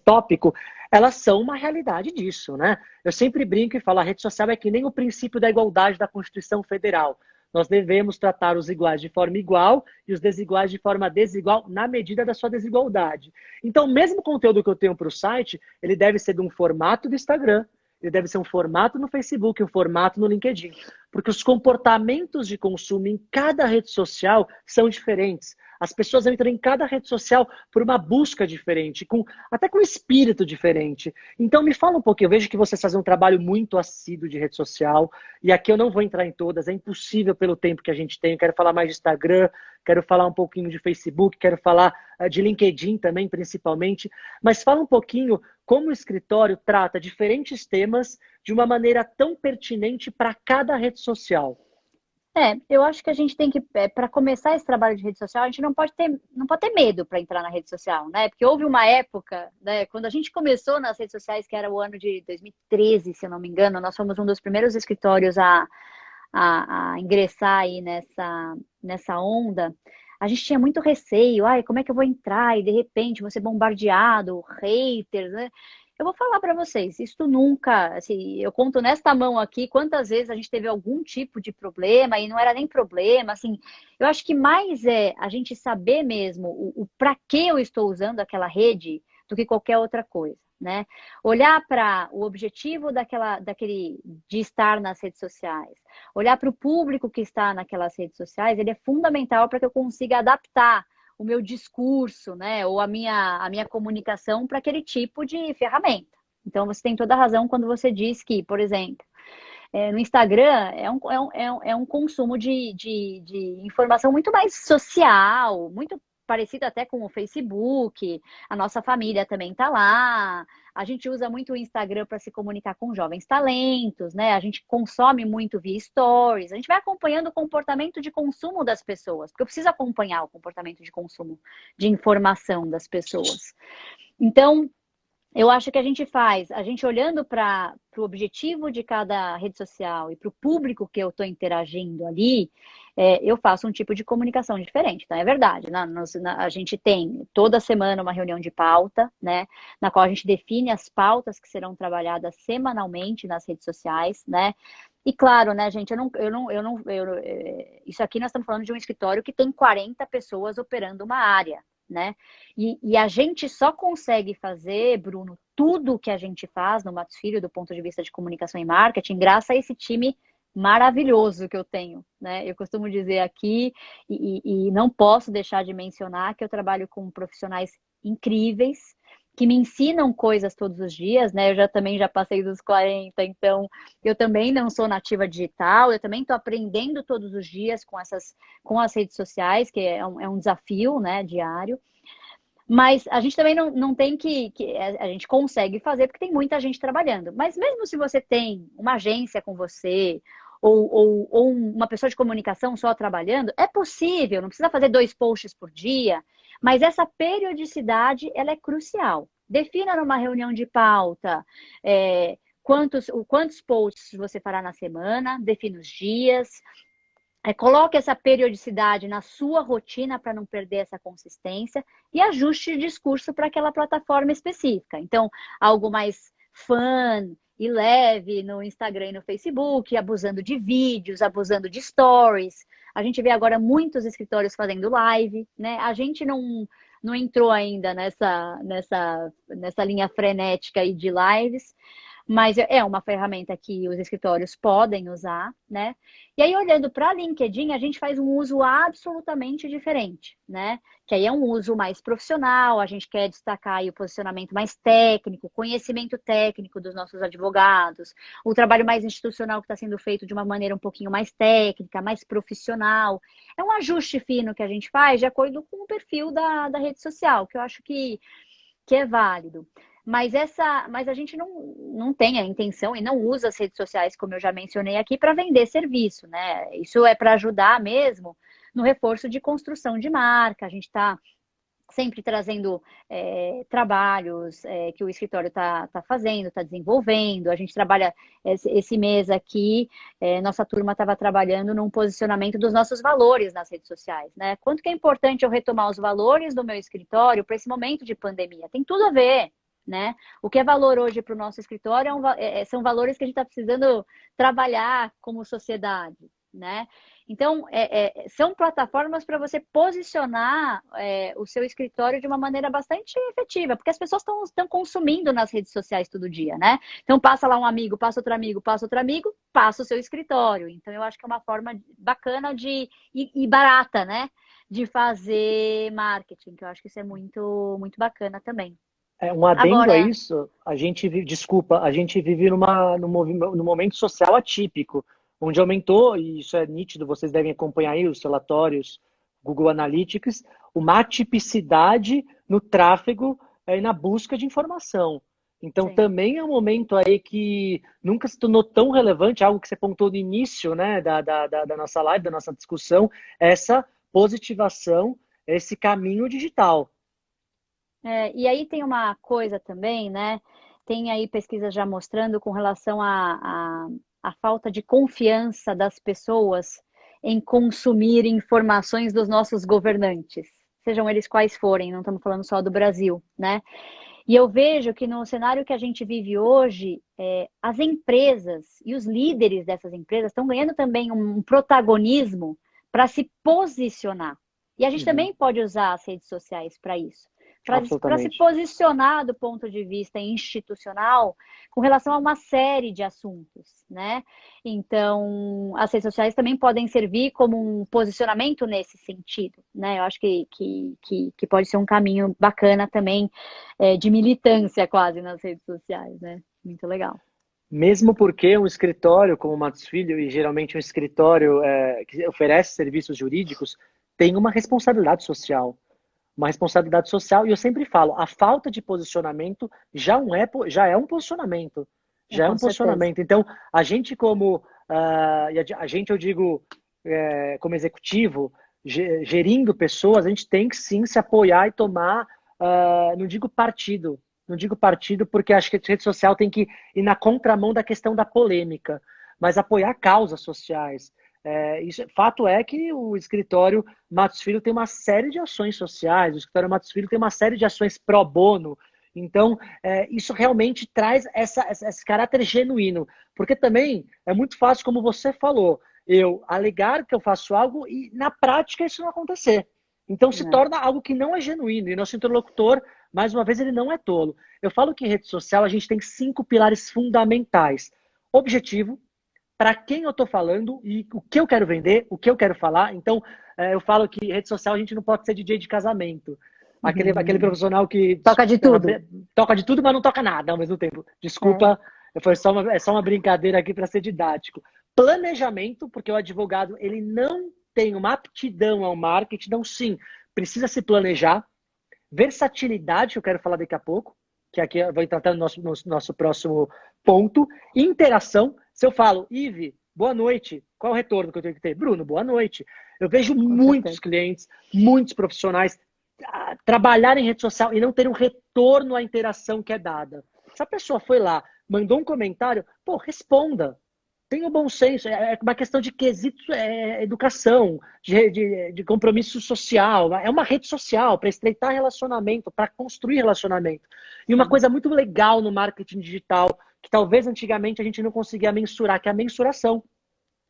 Speaker 1: tópico, elas são uma realidade disso, né? Eu sempre brinco e falo, a rede social é que nem o princípio da igualdade da Constituição Federal. Nós devemos tratar os iguais de forma igual e os desiguais de forma desigual na medida da sua desigualdade. Então, o mesmo conteúdo que eu tenho para o site, ele deve ser de um formato do Instagram, ele deve ser um formato no Facebook, um formato no LinkedIn. Porque os comportamentos de consumo em cada rede social são diferentes. As pessoas entram em cada rede social por uma busca diferente, até com um espírito diferente. Então, me fala um pouquinho. Eu vejo que vocês fazem um trabalho muito assíduo de rede social. E aqui eu não vou entrar em todas. É impossível pelo tempo que a gente tem. Eu quero falar mais de Instagram, quero falar um pouquinho de Facebook, quero falar de LinkedIn também, principalmente. Mas fala um pouquinho como o escritório trata diferentes temas de uma maneira tão pertinente para cada rede social.
Speaker 2: Eu acho que a gente tem que, para começar esse trabalho de rede social, a gente não pode ter medo para entrar na rede social, né? Porque houve uma época, né, quando a gente começou nas redes sociais, que era o ano de 2013, se eu não me engano, nós fomos um dos primeiros escritórios a ingressar aí nessa onda. A gente tinha muito receio, como é que eu vou entrar? E de repente vou ser bombardeado, haters, né? Eu vou falar para vocês, isso nunca, assim, eu conto nesta mão aqui quantas vezes a gente teve algum tipo de problema e não era nem problema, assim, eu acho que mais é a gente saber mesmo o para que eu estou usando aquela rede do que qualquer outra coisa, né? Olhar para o objetivo de estar nas redes sociais, olhar para o público que está naquelas redes sociais, ele é fundamental para que eu consiga adaptar o meu discurso, né, ou a minha comunicação para aquele tipo de ferramenta. Então, você tem toda a razão quando você diz que, por exemplo, no Instagram é um consumo de informação muito mais social, muito parecido até com o Facebook, a nossa família também está lá, a gente usa muito o Instagram para se comunicar com jovens talentos, né? A gente consome muito via stories, a gente vai acompanhando o comportamento de consumo das pessoas, porque eu preciso acompanhar o comportamento de consumo de informação das pessoas. Então, eu acho que a gente olhando para o objetivo de cada rede social e para o público que eu estou interagindo ali, eu faço um tipo de comunicação diferente, então é verdade. A gente tem toda semana uma reunião de pauta, né, na qual a gente define as pautas que serão trabalhadas semanalmente nas redes sociais, né? E claro, né, gente, isso aqui nós estamos falando de um escritório que tem 40 pessoas operando uma área, né? E a gente só consegue fazer, Bruno, tudo o que a gente faz no Matos Filho, do ponto de vista de comunicação e marketing, graças a esse time maravilhoso que eu tenho, né? Eu costumo dizer aqui, e não posso deixar de mencionar que eu trabalho com profissionais incríveis, que me ensinam coisas todos os dias, né? Eu também já passei dos 40, então eu também não sou nativa digital, eu também estou aprendendo todos os dias com as redes sociais, que é um desafio, né, diário. Mas a gente também não tem a gente consegue fazer porque tem muita gente trabalhando. Mas mesmo se você tem uma agência com você, ou uma pessoa de comunicação só trabalhando, é possível, não precisa fazer 2 posts por dia, mas essa periodicidade, ela é crucial. Defina numa reunião de pauta, quantos posts você fará na semana, defina os dias, coloque essa periodicidade na sua rotina para não perder essa consistência e ajuste o discurso para aquela plataforma específica. Então, algo mais fun e leve no Instagram e no Facebook, abusando de vídeos, abusando de stories. A gente vê agora muitos escritórios fazendo live, né? A gente não entrou ainda nessa linha frenética aí de lives, mas é uma ferramenta que os escritórios podem usar, né? E aí, olhando para a LinkedIn, a gente faz um uso absolutamente diferente, né? Que aí é um uso mais profissional, a gente quer destacar aí o posicionamento mais técnico, o conhecimento técnico dos nossos advogados, o trabalho mais institucional que está sendo feito de uma maneira um pouquinho mais técnica, mais profissional. É um ajuste fino que a gente faz de acordo com o perfil da rede social, que eu acho que é válido. Mas a gente não tem a intenção e não usa as redes sociais, como eu já mencionei aqui, para vender serviço, né? Isso é para ajudar mesmo no reforço de construção de marca. A gente está sempre trazendo trabalhos que o escritório está fazendo, está desenvolvendo. A gente trabalha esse mês aqui, nossa turma estava trabalhando num posicionamento dos nossos valores nas redes sociais, né? Quanto que é importante eu retomar os valores do meu escritório para esse momento de pandemia? Tem tudo a ver. Né? O que é valor hoje para o nosso escritório são valores que a gente está precisando trabalhar como sociedade, né? Então, são plataformas para você posicionar o seu escritório de uma maneira bastante efetiva, porque as pessoas estão consumindo nas redes sociais todo dia, né? Então, passa lá um amigo, passa outro amigo, passa outro amigo, passa o seu escritório. Então, eu acho que é uma forma bacana e barata, né? De fazer marketing, que eu acho que isso é muito, muito bacana também.
Speaker 1: Um adendo a
Speaker 2: Agora,
Speaker 1: isso, a gente vive num momento social atípico, onde aumentou, e isso é nítido, vocês devem acompanhar aí os relatórios Google Analytics, uma atipicidade no tráfego e na busca de informação. Então,
Speaker 2: sim.
Speaker 1: também é um momento aí que nunca se tornou tão relevante, algo que você pontou no início, né, da nossa live, da nossa discussão, essa positivação, esse caminho digital.
Speaker 2: E aí tem uma coisa também, né? Tem aí pesquisa já mostrando com relação à falta de confiança das pessoas em consumir informações dos nossos governantes, sejam eles quais forem, não estamos falando só do Brasil, né? E eu vejo que no cenário que a gente vive hoje, as empresas e os líderes dessas empresas estão ganhando também um protagonismo para se posicionar. E a gente
Speaker 1: Uhum,
Speaker 2: também pode usar as redes sociais para isso, para se
Speaker 1: absolutamente.
Speaker 2: posicionar do ponto de vista institucional com relação a uma série de assuntos, né? Então, as redes sociais também podem servir como um posicionamento nesse sentido, né? Eu acho que pode ser um caminho bacana também, de militância quase nas redes sociais, né? Muito legal.
Speaker 1: Mesmo porque um escritório como o Matos Filho, e geralmente um escritório que oferece serviços jurídicos, tem uma responsabilidade social. Uma responsabilidade social, e eu sempre falo, a falta de posicionamento já é um posicionamento. Já é
Speaker 2: Com
Speaker 1: um
Speaker 2: certeza.
Speaker 1: posicionamento. Então, a gente como, e a gente eu digo como executivo, gerindo pessoas, a gente tem que sim se apoiar e tomar, não digo partido, não digo partido porque acho que a rede social tem que ir na contramão da questão da polêmica, mas apoiar causas sociais. Fato é que o escritório Matos Filho tem uma série de ações sociais, o escritório Matos Filho tem uma série de ações pro bono. Então, isso realmente traz esse caráter genuíno. Porque também é muito fácil, como você falou, eu alegar que eu faço algo e na prática isso não acontecer. Então se
Speaker 2: Né?
Speaker 1: torna algo que não é genuíno. E nosso interlocutor, mais uma vez, ele não é tolo. Eu falo que em rede social a gente tem 5 pilares fundamentais: objetivo, para quem eu estou falando e o que eu quero vender, o que eu quero falar. Então, eu falo que rede social a gente não pode ser DJ de casamento. Aquele profissional que
Speaker 2: Toca de tudo.
Speaker 1: toca de tudo, mas não toca nada ao mesmo tempo. Desculpa, é só uma brincadeira aqui para ser didático. Planejamento, porque o advogado ele não tem uma aptidão ao marketing, então sim, precisa se planejar. Versatilidade, que eu quero falar daqui a pouco, que aqui eu vou tratar no nosso próximo ponto. Interação, se eu falo, Ive, boa noite, qual é o retorno que eu tenho que ter? Bruno, boa noite. Eu vejo muitos clientes, muitos profissionais trabalharem em rede social e não ter um retorno à interação que é dada. Se a pessoa foi lá, mandou um comentário, pô, responda. Tenha o bom senso, é uma questão de quesito, educação, de compromisso social. É uma rede social para estreitar relacionamento, para construir relacionamento. E uma coisa muito legal no marketing digital, que talvez antigamente a gente não conseguia mensurar, que é a mensuração.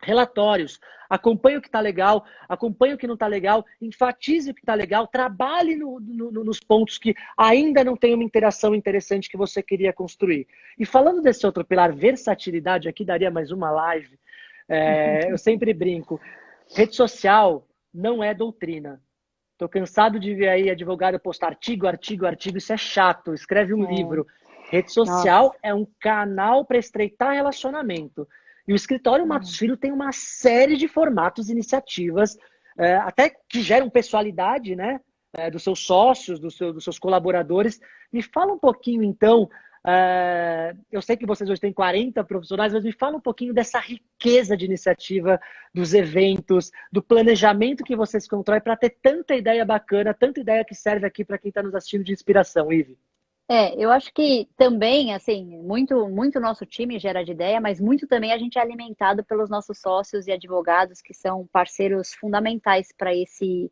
Speaker 1: Relatórios, acompanhe o que está legal, acompanhe o que não está legal, enfatize o que está legal, trabalhe nos pontos que ainda não tem uma interação interessante que você queria construir. E falando desse outro pilar, versatilidade, aqui daria mais uma live, eu sempre brinco, rede social não é doutrina. Estou cansado de ver aí advogado postar artigo, isso é chato, escreve um livro. Rede social é um canal para estreitar relacionamento. E o escritório Matos Filho tem uma série de formatos e iniciativas, até que geram pessoalidade, né? Dos seus sócios, dos seus colaboradores. Me fala um pouquinho, então, eu sei que vocês hoje têm 40 profissionais, mas me fala um pouquinho dessa riqueza de iniciativa, dos eventos, do planejamento que vocês constroem para ter tanta ideia bacana, tanta ideia que serve aqui para quem está nos assistindo de inspiração, Ive.
Speaker 2: Eu acho que também, assim, muito nosso time gera de ideia, mas muito também a gente é alimentado pelos nossos sócios e advogados, que são parceiros fundamentais para esse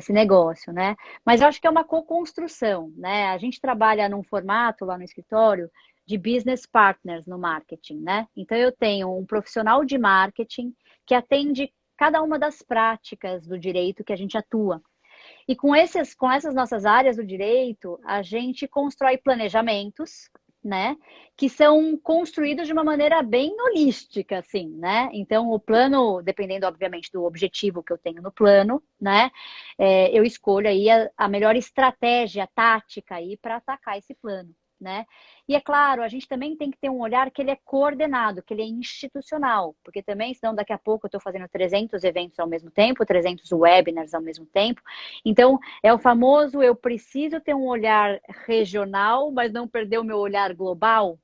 Speaker 2: negócio, né? Mas eu acho que é uma co-construção, né? A gente trabalha num formato lá no escritório de business partners no marketing, né? Então eu tenho um profissional de marketing que atende cada uma das práticas do direito que a gente atua. E com essas nossas áreas do direito, a gente constrói planejamentos, né? Que são construídos de uma maneira bem holística, assim, né? Então, o plano, dependendo, obviamente, do objetivo que eu tenho no plano, né? Eu escolho aí a melhor estratégia tática aí para atacar esse plano, né? E é claro, a gente também tem que ter um olhar que ele é coordenado, que ele é institucional, porque também, senão daqui a pouco eu estou fazendo 300 eventos ao mesmo tempo, 300 webinars ao mesmo tempo. Então, é o famoso, eu preciso ter um olhar regional, mas não perder o meu olhar global,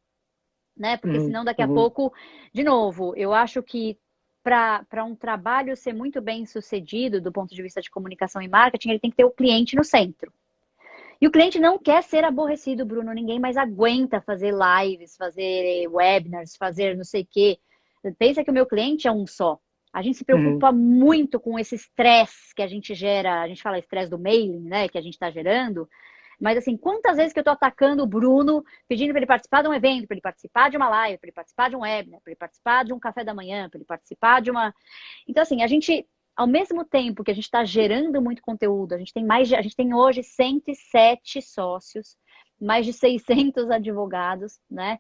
Speaker 2: né? Porque senão daqui a pouco, de novo, eu acho que para um trabalho ser muito bem sucedido do ponto de vista de comunicação e marketing, ele tem que ter o cliente no centro. E o cliente não quer ser aborrecido, Bruno. Ninguém mais aguenta fazer lives, fazer webinars, fazer não sei o quê. Pensa que o meu cliente é um só. A gente se preocupa muito com esse estresse que a gente gera. A gente fala estresse do mailing, né? Que a gente está gerando. Mas assim, quantas vezes que eu estou atacando o Bruno, pedindo para ele participar de um evento, para ele participar de uma live, para ele participar de um webinar, para ele participar de um café da manhã, para ele participar de uma... Então, assim, a gente... Ao mesmo tempo que a gente está gerando muito conteúdo, a gente tem hoje 107 sócios, mais de 600 advogados, né?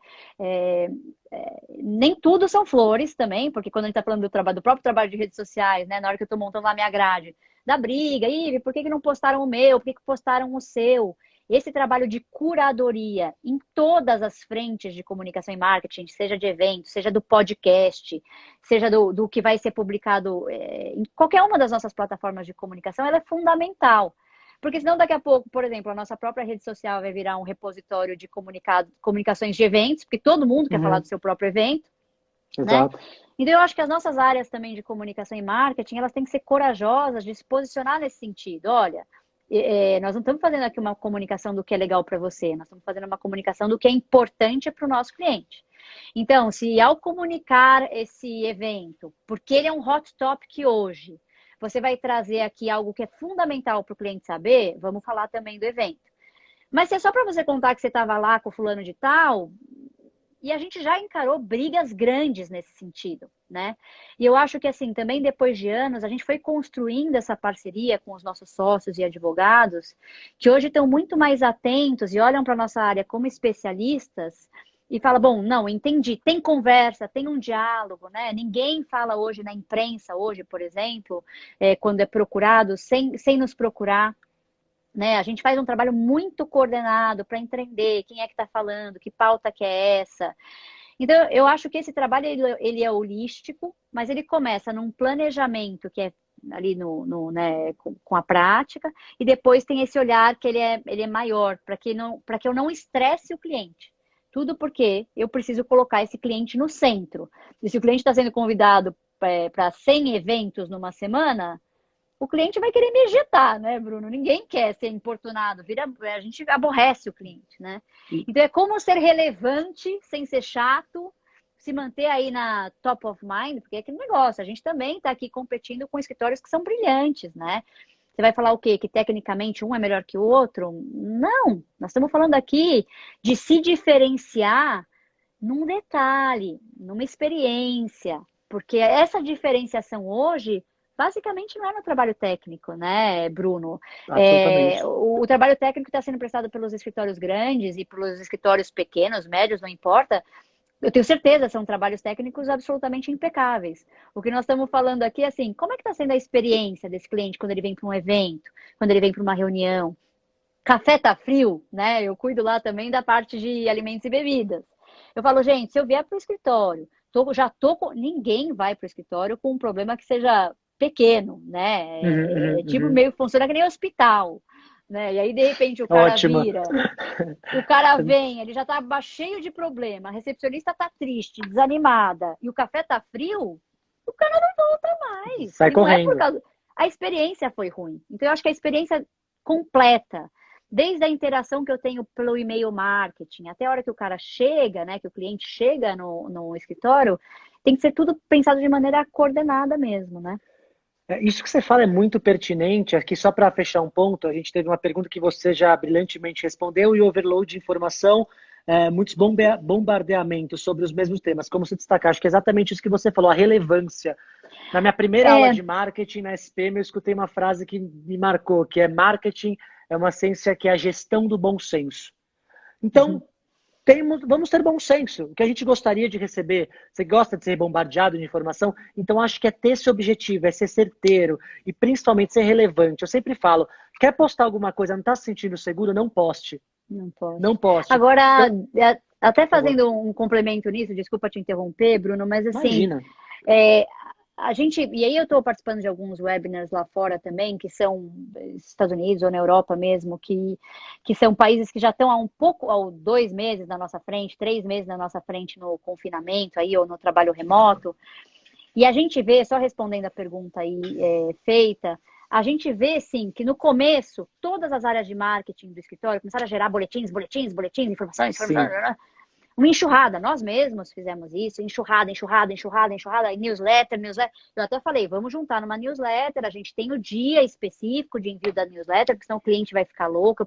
Speaker 2: Nem tudo são flores também, porque quando a gente está falando do próprio trabalho de redes sociais, né? Na hora que eu estou montando lá a minha grade, da briga, Ive, por que não postaram o meu? Por que postaram o seu? Esse trabalho de curadoria em todas as frentes de comunicação e marketing, seja de evento, seja do podcast, seja do que vai ser publicado em qualquer uma das nossas plataformas de comunicação, ela é fundamental. Porque senão daqui a pouco, por exemplo, a nossa própria rede social vai virar um repositório de comunicações de eventos, porque todo mundo quer falar do seu próprio evento.
Speaker 1: Exato.
Speaker 2: Né? Então eu acho que as nossas áreas também de comunicação e marketing, elas têm que ser corajosas de se posicionar nesse sentido. Olha, nós não estamos fazendo aqui uma comunicação do que é legal para você, nós estamos fazendo uma comunicação do que é importante para o nosso cliente. Então, se ao comunicar esse evento, porque ele é um hot topic hoje, você vai trazer aqui algo que é fundamental para o cliente saber, vamos falar também do evento. Mas se é só para você contar que você estava lá com o fulano de tal, e a gente já encarou brigas grandes nesse sentido, né? E eu acho que, assim, também depois de anos, a gente foi construindo essa parceria com os nossos sócios e advogados, que hoje estão muito mais atentos e olham para a nossa área como especialistas e fala, bom, não, entendi, tem conversa, tem um diálogo, né? Ninguém fala hoje na imprensa, hoje, por exemplo, quando é procurado, sem nos procurar, né? A gente faz um trabalho muito coordenado para entender quem é que está falando, que pauta que é essa. Então, eu acho que esse trabalho, ele é holístico, mas ele começa num planejamento que é ali né, com a prática, e depois tem esse olhar que ele é maior, para que eu não estresse o cliente. Tudo porque eu preciso colocar esse cliente no centro. E se o cliente está sendo convidado para 100 eventos numa semana, o cliente vai querer me ejetar, né, Bruno? Ninguém quer ser importunado, a gente aborrece o cliente, né? Então é como ser relevante sem ser chato, se manter aí na top of mind, porque é aquele negócio, a gente também está aqui competindo com escritórios que são brilhantes, né? Você vai falar o quê? Que tecnicamente um é melhor que o outro? Não, nós estamos falando aqui de se diferenciar num detalhe, numa experiência, porque essa diferenciação hoje basicamente não é no trabalho técnico, né, Bruno?
Speaker 1: Absolutamente.
Speaker 2: O trabalho técnico está sendo prestado pelos escritórios grandes e pelos escritórios pequenos, médios, não importa. Eu tenho certeza, são trabalhos técnicos absolutamente impecáveis. O que nós estamos falando aqui é assim, como é que está sendo a experiência desse cliente quando ele vem para um evento, quando ele vem para uma reunião? Café tá frio, né? Eu cuido lá também da parte de alimentos e bebidas. Eu falo, gente, se eu vier para o escritório, ninguém vai para o escritório com um problema que seja pequeno, né? Tipo, meio funciona que nem hospital, né? E aí, de repente, o cara
Speaker 1: Ótima.
Speaker 2: o cara vem, ele já tá cheio de problema, a recepcionista tá triste, desanimada, e o café tá frio, o cara não volta mais.
Speaker 1: Sai
Speaker 2: E não é por
Speaker 1: correndo.
Speaker 2: causa... A experiência foi ruim. Então, eu acho que a experiência completa, desde a interação que eu tenho pelo e-mail marketing, até a hora que o cara chega, né, que o cliente chega no escritório, tem que ser tudo pensado de maneira coordenada mesmo, né?
Speaker 1: Isso que você fala é muito pertinente. Aqui, só para fechar um ponto, a gente teve uma pergunta que você já brilhantemente respondeu e overload de informação, muitos bombardeamentos sobre os mesmos temas. Como se destacar? Acho que é exatamente isso que você falou, a relevância. Na minha primeira aula de marketing na SPM, eu escutei uma frase que me marcou, que é marketing é uma ciência que é a gestão do bom senso. Então, vamos ter bom senso. O que a gente gostaria de receber, você gosta de ser bombardeado de informação, então acho que é ter esse objetivo, é ser certeiro e principalmente ser relevante. Eu sempre falo, quer postar alguma coisa, não está se sentindo seguro, não poste.
Speaker 2: Não poste.
Speaker 1: Não poste.
Speaker 2: Agora, até fazendo um complemento nisso, desculpa te interromper, Bruno, mas assim,
Speaker 1: imagina.
Speaker 2: A gente, e aí eu estou participando de alguns webinars lá fora também, que são Estados Unidos ou na Europa mesmo, que são países que já estão há 2 meses na nossa frente, 3 meses na nossa frente no confinamento aí, ou no trabalho remoto. E a gente vê, só respondendo a pergunta aí feita, a gente vê, sim, que no começo, todas as áreas de marketing do escritório começaram a gerar boletins, informações, uma enxurrada, nós mesmos fizemos isso, enxurrada, newsletter. Eu até falei, vamos juntar numa newsletter, a gente tem o dia específico de envio da newsletter, porque senão o cliente vai ficar louco.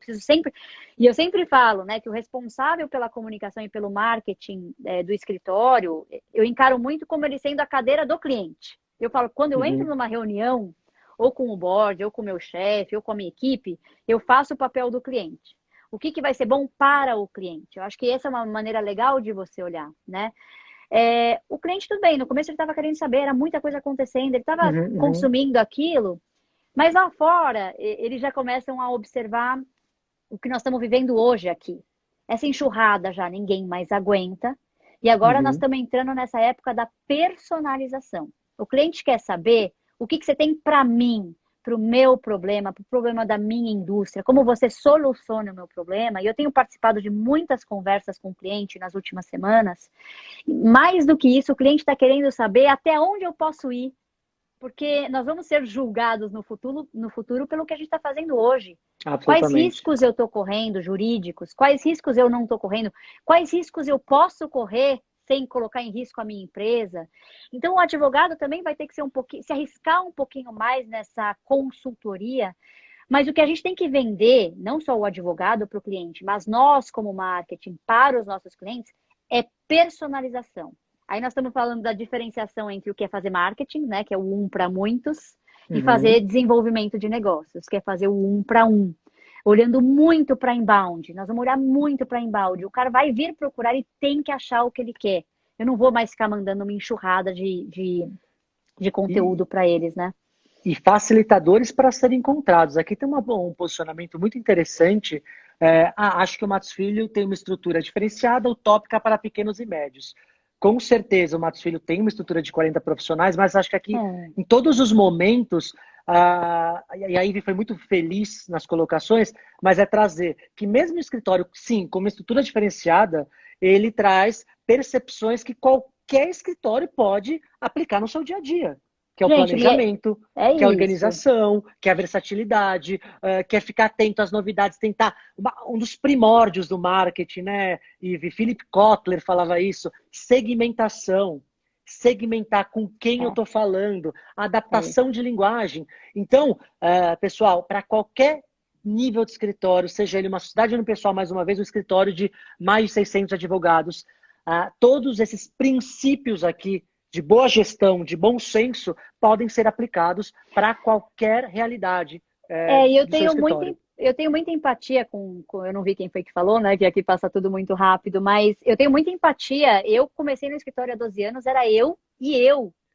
Speaker 2: Eu sempre falo, né, que o responsável pela comunicação e pelo marketing do escritório, eu encaro muito como ele sendo a cadeira do cliente. Eu falo, quando eu entro numa reunião, ou com o board, ou com o meu chefe, ou com a minha equipe, eu faço o papel do cliente. O que vai ser bom para o cliente? Eu acho que essa é uma maneira legal de você olhar, né? O cliente, tudo bem, no começo ele estava querendo saber, era muita coisa acontecendo, ele estava consumindo aquilo, mas lá fora, eles já começam a observar o que nós estamos vivendo hoje aqui. Essa enxurrada já ninguém mais aguenta, e agora nós estamos entrando nessa época da personalização. O cliente quer saber o que você tem para mim, para o meu problema, para o problema da minha indústria, como você soluciona o meu problema. E eu tenho participado de muitas conversas com o cliente nas últimas semanas. Mais do que isso, o cliente está querendo saber até onde eu posso ir, porque nós vamos ser julgados no futuro pelo que a gente está fazendo hoje. Quais riscos eu estou correndo, jurídicos? Quais riscos eu não estou correndo? Quais riscos eu posso correr sem colocar em risco a minha empresa? Então, o advogado também vai ter que se arriscar um pouquinho mais nessa consultoria, mas o que a gente tem que vender, não só o advogado para o cliente, mas nós como marketing para os nossos clientes, é personalização. Aí nós estamos falando da diferenciação entre o que é fazer marketing, né, que é o para muitos, e fazer desenvolvimento de negócios, que é fazer o para um. olhando muito para inbound. Nós vamos olhar muito para inbound. O cara vai vir procurar e tem que achar o que ele quer. Eu não vou mais ficar mandando uma enxurrada de
Speaker 1: E,
Speaker 2: conteúdo para eles, né?
Speaker 1: e facilitadores para serem encontrados. Aqui tem um posicionamento muito interessante. Acho que o Matos Filho tem uma estrutura diferenciada, utópica para pequenos e médios. Com certeza o Matos Filho tem uma estrutura de 40 profissionais, mas acho que aqui,
Speaker 2: É.
Speaker 1: em todos os momentos, e a Ivy foi muito feliz nas colocações, mas é trazer que mesmo o escritório, sim, com uma estrutura diferenciada, ele traz percepções que qualquer escritório pode aplicar no seu dia a dia, que é o
Speaker 2: Gente,
Speaker 1: planejamento,
Speaker 2: é
Speaker 1: que é a
Speaker 2: isso.
Speaker 1: organização, que é a versatilidade, que é ficar atento às novidades, tentar. Um dos primórdios do marketing, né, Ive? Philip Kotler falava isso, segmentação. Segmentar com quem eu
Speaker 2: É,
Speaker 1: estou falando,
Speaker 2: é isso.
Speaker 1: adaptação de linguagem. Então, pessoal, para qualquer nível de escritório, seja ele uma sociedade unipessoal, mais uma vez, um escritório de mais de 600 advogados, todos esses princípios aqui de boa gestão, de bom senso, podem ser aplicados para qualquer realidade
Speaker 2: E
Speaker 1: do seu escritório.
Speaker 2: eu tenho muita empatia eu não vi quem foi que falou, né? Que aqui passa tudo muito rápido, mas eu tenho muita empatia. Eu comecei no escritório há 12 anos, era eu,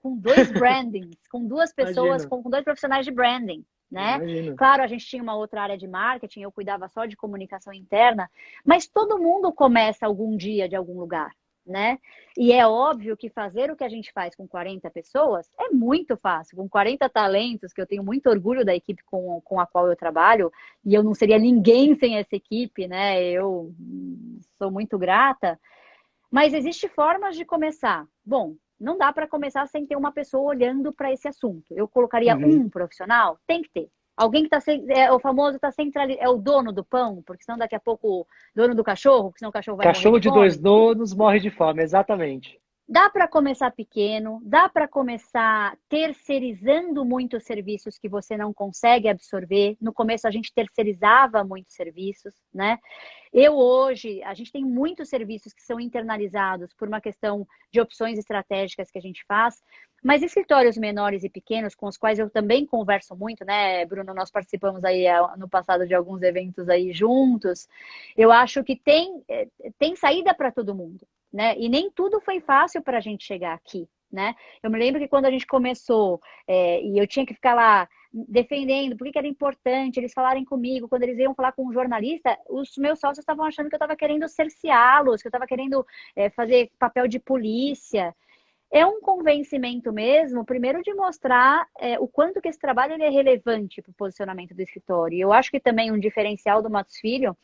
Speaker 2: com dois brandings, com duas pessoas,
Speaker 1: Imagina,
Speaker 2: com dois profissionais de branding, né?
Speaker 1: imagina.
Speaker 2: Claro, a gente tinha uma outra área de marketing, eu cuidava só de comunicação interna, mas todo mundo começa algum dia de algum lugar, né? E é óbvio que fazer o que a gente faz com 40 pessoas é muito fácil. Com 40 talentos, que eu tenho muito orgulho da equipe com a qual eu trabalho, e eu não seria ninguém sem essa equipe, né? Eu sou muito grata. Mas existem formas de começar. Bom, não dá para começar sem ter uma pessoa olhando para esse assunto. Eu colocaria
Speaker 1: Uhum.
Speaker 2: um profissional? Tem que ter. Alguém que está o famoso está centralizado, é o dono do pão, porque senão daqui a pouco dono do cachorro, porque senão o cachorro vai morrer
Speaker 1: Cachorro
Speaker 2: de
Speaker 1: de dois
Speaker 2: fome.
Speaker 1: donos morre de fome, exatamente.
Speaker 2: Dá para começar pequeno, dá para começar terceirizando muitos serviços que você não consegue absorver. No começo a gente terceirizava muitos serviços, né? A gente tem muitos serviços que são internalizados por uma questão de opções estratégicas que a gente faz, mas escritórios menores e pequenos, com os quais eu também converso muito, né, Bruno? Nós participamos aí no passado de alguns eventos aí juntos. Eu acho que tem saída para todo mundo, né? E nem tudo foi fácil para a gente chegar aqui, né? Eu me lembro que quando a gente começou, e eu tinha que ficar lá defendendo, por que era importante eles falarem comigo, quando eles iam falar com um jornalista, os meus sócios estavam achando que eu estava querendo cerceá-los, que eu estava querendo fazer papel de polícia. É um convencimento mesmo, primeiro de mostrar o quanto que esse trabalho ele é relevante para o posicionamento do escritório. E eu acho que também um diferencial do Matos Filho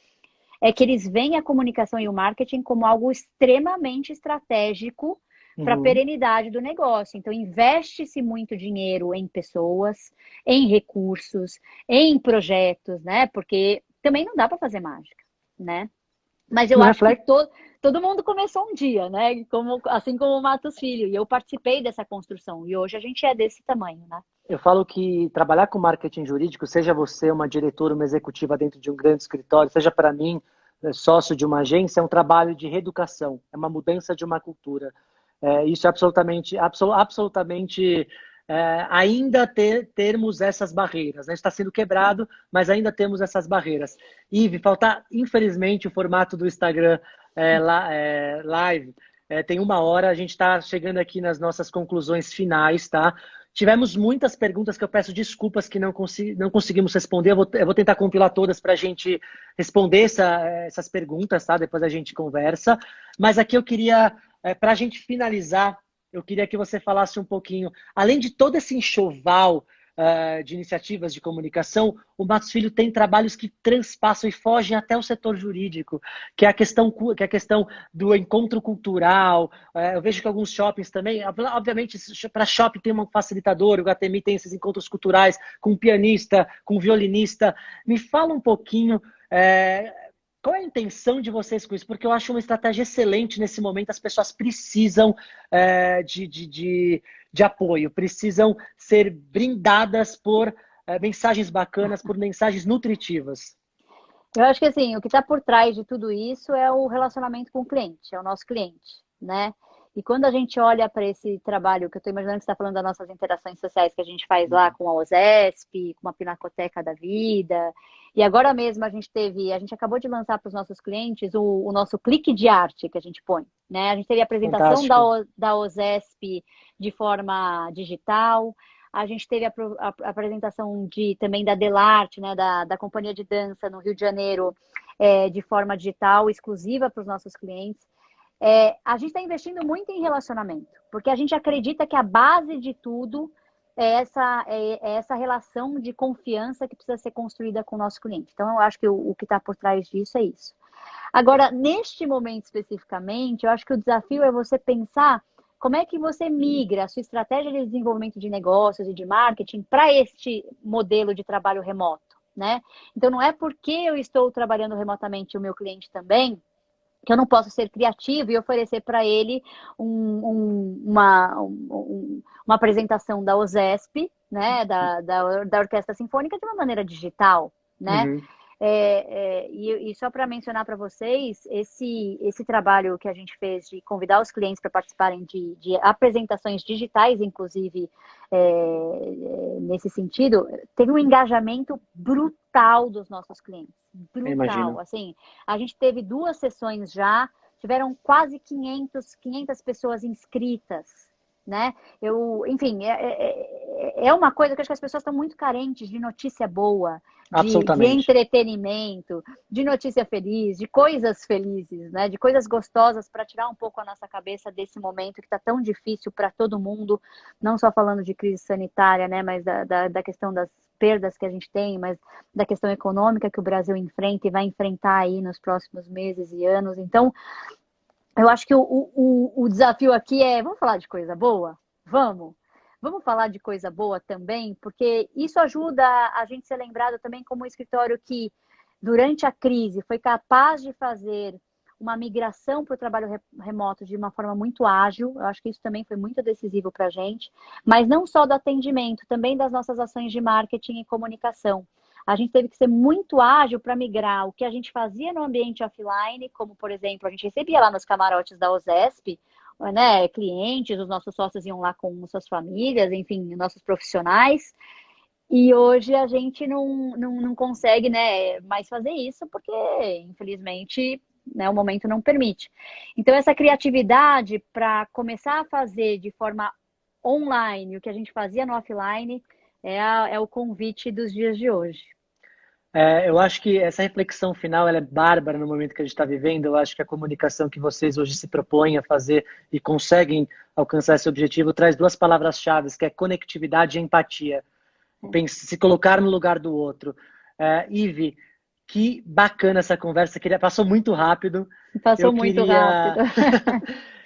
Speaker 2: é que eles veem a comunicação e o marketing como algo extremamente estratégico para a
Speaker 1: Uhum.
Speaker 2: perenidade do negócio. Então, investe-se muito dinheiro em pessoas, em recursos, em projetos, né? Porque também não dá para fazer mágica, né? Mas eu
Speaker 1: No
Speaker 2: acho que
Speaker 1: reflexo,
Speaker 2: todo mundo começou um dia, né? Assim como o Matos Filho. E eu participei dessa construção. E hoje a gente é desse tamanho, né?
Speaker 1: eu falo que trabalhar com marketing jurídico, seja você uma diretora, uma executiva dentro de um grande escritório, seja para mim, sócio de uma agência, é um trabalho de reeducação, é uma mudança de uma cultura. Isso é absolutamente ainda termos essas barreiras. Né? Está sendo quebrado, mas ainda temos essas barreiras. Ive, falta, infelizmente, o formato do Instagram live. Tem 1 hora, a gente está chegando aqui nas nossas conclusões finais, tá? Tivemos muitas perguntas que eu peço desculpas que não conseguimos responder. Eu vou tentar compilar todas para a gente responder essas perguntas, tá? Depois a gente conversa. Mas aqui eu queria, para a gente finalizar, eu queria que você falasse um pouquinho, além de todo esse enxoval de iniciativas de comunicação, o Matos Filho tem trabalhos que transpassam e fogem até o setor jurídico, que é a questão do encontro cultural. Eu vejo que alguns shoppings também, obviamente, para shopping tem um facilitador, o HTMI tem esses encontros culturais com pianista, com violinista. Me fala um pouquinho. Qual é a intenção de vocês com isso? Porque eu acho uma estratégia excelente nesse momento. As pessoas precisam de apoio, precisam ser brindadas por mensagens bacanas, por mensagens nutritivas.
Speaker 2: Eu acho que assim, o que está por trás de tudo isso é o relacionamento com o cliente, é o nosso cliente, né? E quando a gente olha para esse trabalho, que eu estou imaginando que você está falando das nossas interações sociais que a gente faz lá com a OSESP, com a Pinacoteca da Vida, e agora mesmo a gente acabou de lançar para os nossos clientes o nosso clique de arte que a gente põe, né? A gente teve a apresentação
Speaker 1: Fantástico.
Speaker 2: da OSESP de forma digital, a gente teve a apresentação também da Delarte, né, da Companhia de Dança no Rio de Janeiro, de forma digital, exclusiva para os nossos clientes. A gente está investindo muito em relacionamento, porque a gente acredita que a base de tudo é essa relação de confiança que precisa ser construída com o nosso cliente. Então, eu acho que o que está por trás disso é isso. Agora, neste momento especificamente, eu acho que o desafio é você pensar como é que você migra a sua estratégia de desenvolvimento de negócios e de marketing para este modelo de trabalho remoto, né? Então, não é porque eu estou trabalhando remotamente e o meu cliente também, que eu não posso ser criativo e oferecer para ele uma apresentação da OSESP, né, da Orquestra Sinfônica, de uma maneira digital, né?
Speaker 1: Uhum.
Speaker 2: E só para mencionar para vocês, esse trabalho que a gente fez de convidar os clientes para participarem de apresentações digitais, inclusive nesse sentido, teve um engajamento brutal dos nossos clientes.
Speaker 1: Eu
Speaker 2: Brutal.
Speaker 1: imagino.
Speaker 2: Assim, a gente teve 2 sessões já, tiveram quase 500 pessoas inscritas, né? Enfim, é uma coisa que acho que as pessoas estão muito carentes de notícia boa, de
Speaker 1: Absolutamente.
Speaker 2: entretenimento, de notícia feliz, de coisas felizes, né? De coisas gostosas para tirar um pouco a nossa cabeça desse momento que está tão difícil para todo mundo, não só falando de crise sanitária, né? Mas da questão das perdas que a gente tem, mas da questão econômica que o Brasil enfrenta e vai enfrentar aí nos próximos meses e anos. Então, eu acho que o desafio aqui vamos falar de coisa boa? Vamos. Vamos falar de coisa boa também, porque isso ajuda a gente ser lembrado também como um escritório que, durante a crise, foi capaz de fazer uma migração para o trabalho remoto de uma forma muito ágil. Eu acho que isso também foi muito decisivo para a gente, mas não só do atendimento, também das nossas ações de marketing e comunicação. A gente teve que ser muito ágil para migrar o que a gente fazia no ambiente offline, como, por exemplo, a gente recebia lá nos camarotes da OSESP, né, clientes, os nossos sócios iam lá com suas famílias, enfim, nossos profissionais. E hoje a gente não consegue, né, mais fazer isso porque, infelizmente, né, o momento não permite. Então, essa criatividade para começar a fazer de forma online o que a gente fazia no offline é o convite dos dias de hoje.
Speaker 1: Eu acho que essa reflexão final ela é bárbara no momento que a gente está vivendo. Eu acho que a comunicação que vocês hoje se propõem a fazer e conseguem alcançar esse objetivo traz 2 palavras-chave, que é conectividade e empatia. Se colocar no lugar do outro. Ive, que bacana essa conversa. Passou muito rápido.
Speaker 2: Passou
Speaker 1: Eu
Speaker 2: muito rápido.
Speaker 1: queria,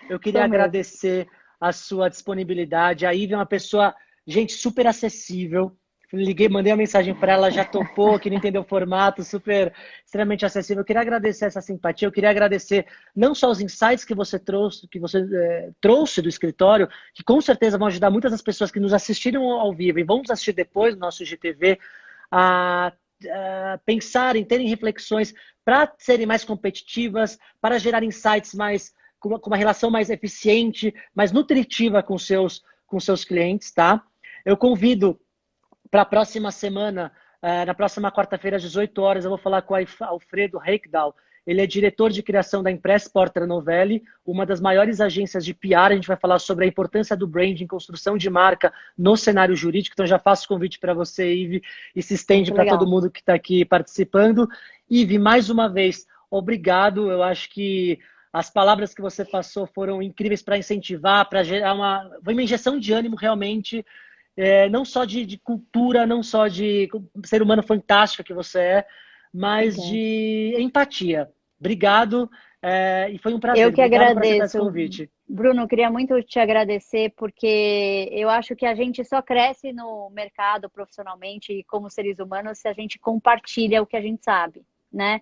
Speaker 1: eu queria
Speaker 2: Isso mesmo.
Speaker 1: agradecer a sua disponibilidade. A Ive é uma pessoa, gente, super acessível. Liguei, mandei uma mensagem para ela, já topou, que não entendeu o formato, super, extremamente acessível. Eu queria agradecer essa simpatia, eu queria agradecer não só os insights que você trouxe do escritório, que com certeza vão ajudar muitas das pessoas que nos assistiram ao vivo e vão nos assistir depois no nosso IGTV a pensarem, terem reflexões para serem mais competitivas, para gerar insights com uma relação mais eficiente, mais nutritiva com seus clientes, tá? Eu convido para a próxima semana, na próxima quarta-feira, às 18 horas, eu vou falar com o Alfredo Reikdal. Ele é diretor de criação da Impress Porter Novelli, uma das maiores agências de PR. A gente vai falar sobre a importância do branding, construção de marca no cenário jurídico. Então, já faço o convite para você, Ive, e se estende para todo mundo que está aqui participando. Ive, mais uma vez, obrigado. Eu acho que as palavras que você passou foram incríveis para incentivar, para gerar uma injeção de ânimo realmente. Não só de cultura, não só de ser humano fantástico que você é, mas de empatia. Obrigado, e foi um prazer.
Speaker 2: Eu que
Speaker 1: Obrigado por aceitar esse
Speaker 2: agradeço.
Speaker 1: convite.
Speaker 2: Bruno, eu queria muito te agradecer, porque eu acho que a gente só cresce no mercado profissionalmente e como seres humanos se a gente compartilha o que a gente sabe, né?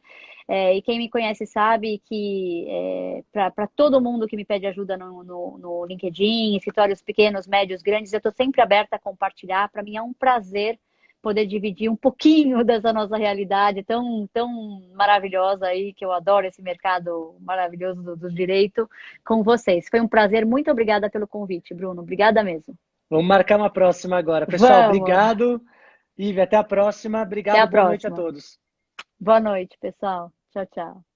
Speaker 2: E quem me conhece sabe que para todo mundo que me pede ajuda no LinkedIn, escritórios pequenos, médios, grandes, eu estou sempre aberta a compartilhar. Para mim é um prazer poder dividir um pouquinho dessa nossa realidade tão maravilhosa aí, que eu adoro esse mercado maravilhoso do direito, com vocês. Foi um prazer, muito obrigada pelo convite, Bruno. Obrigada mesmo.
Speaker 1: Vamos marcar uma próxima agora. Pessoal,
Speaker 2: Vamos!
Speaker 1: obrigado. Ive, até a próxima.
Speaker 2: Até
Speaker 1: Obrigado,
Speaker 2: a
Speaker 1: boa noite a
Speaker 2: próxima.
Speaker 1: todos.
Speaker 2: Boa noite, pessoal. Tchau, tchau.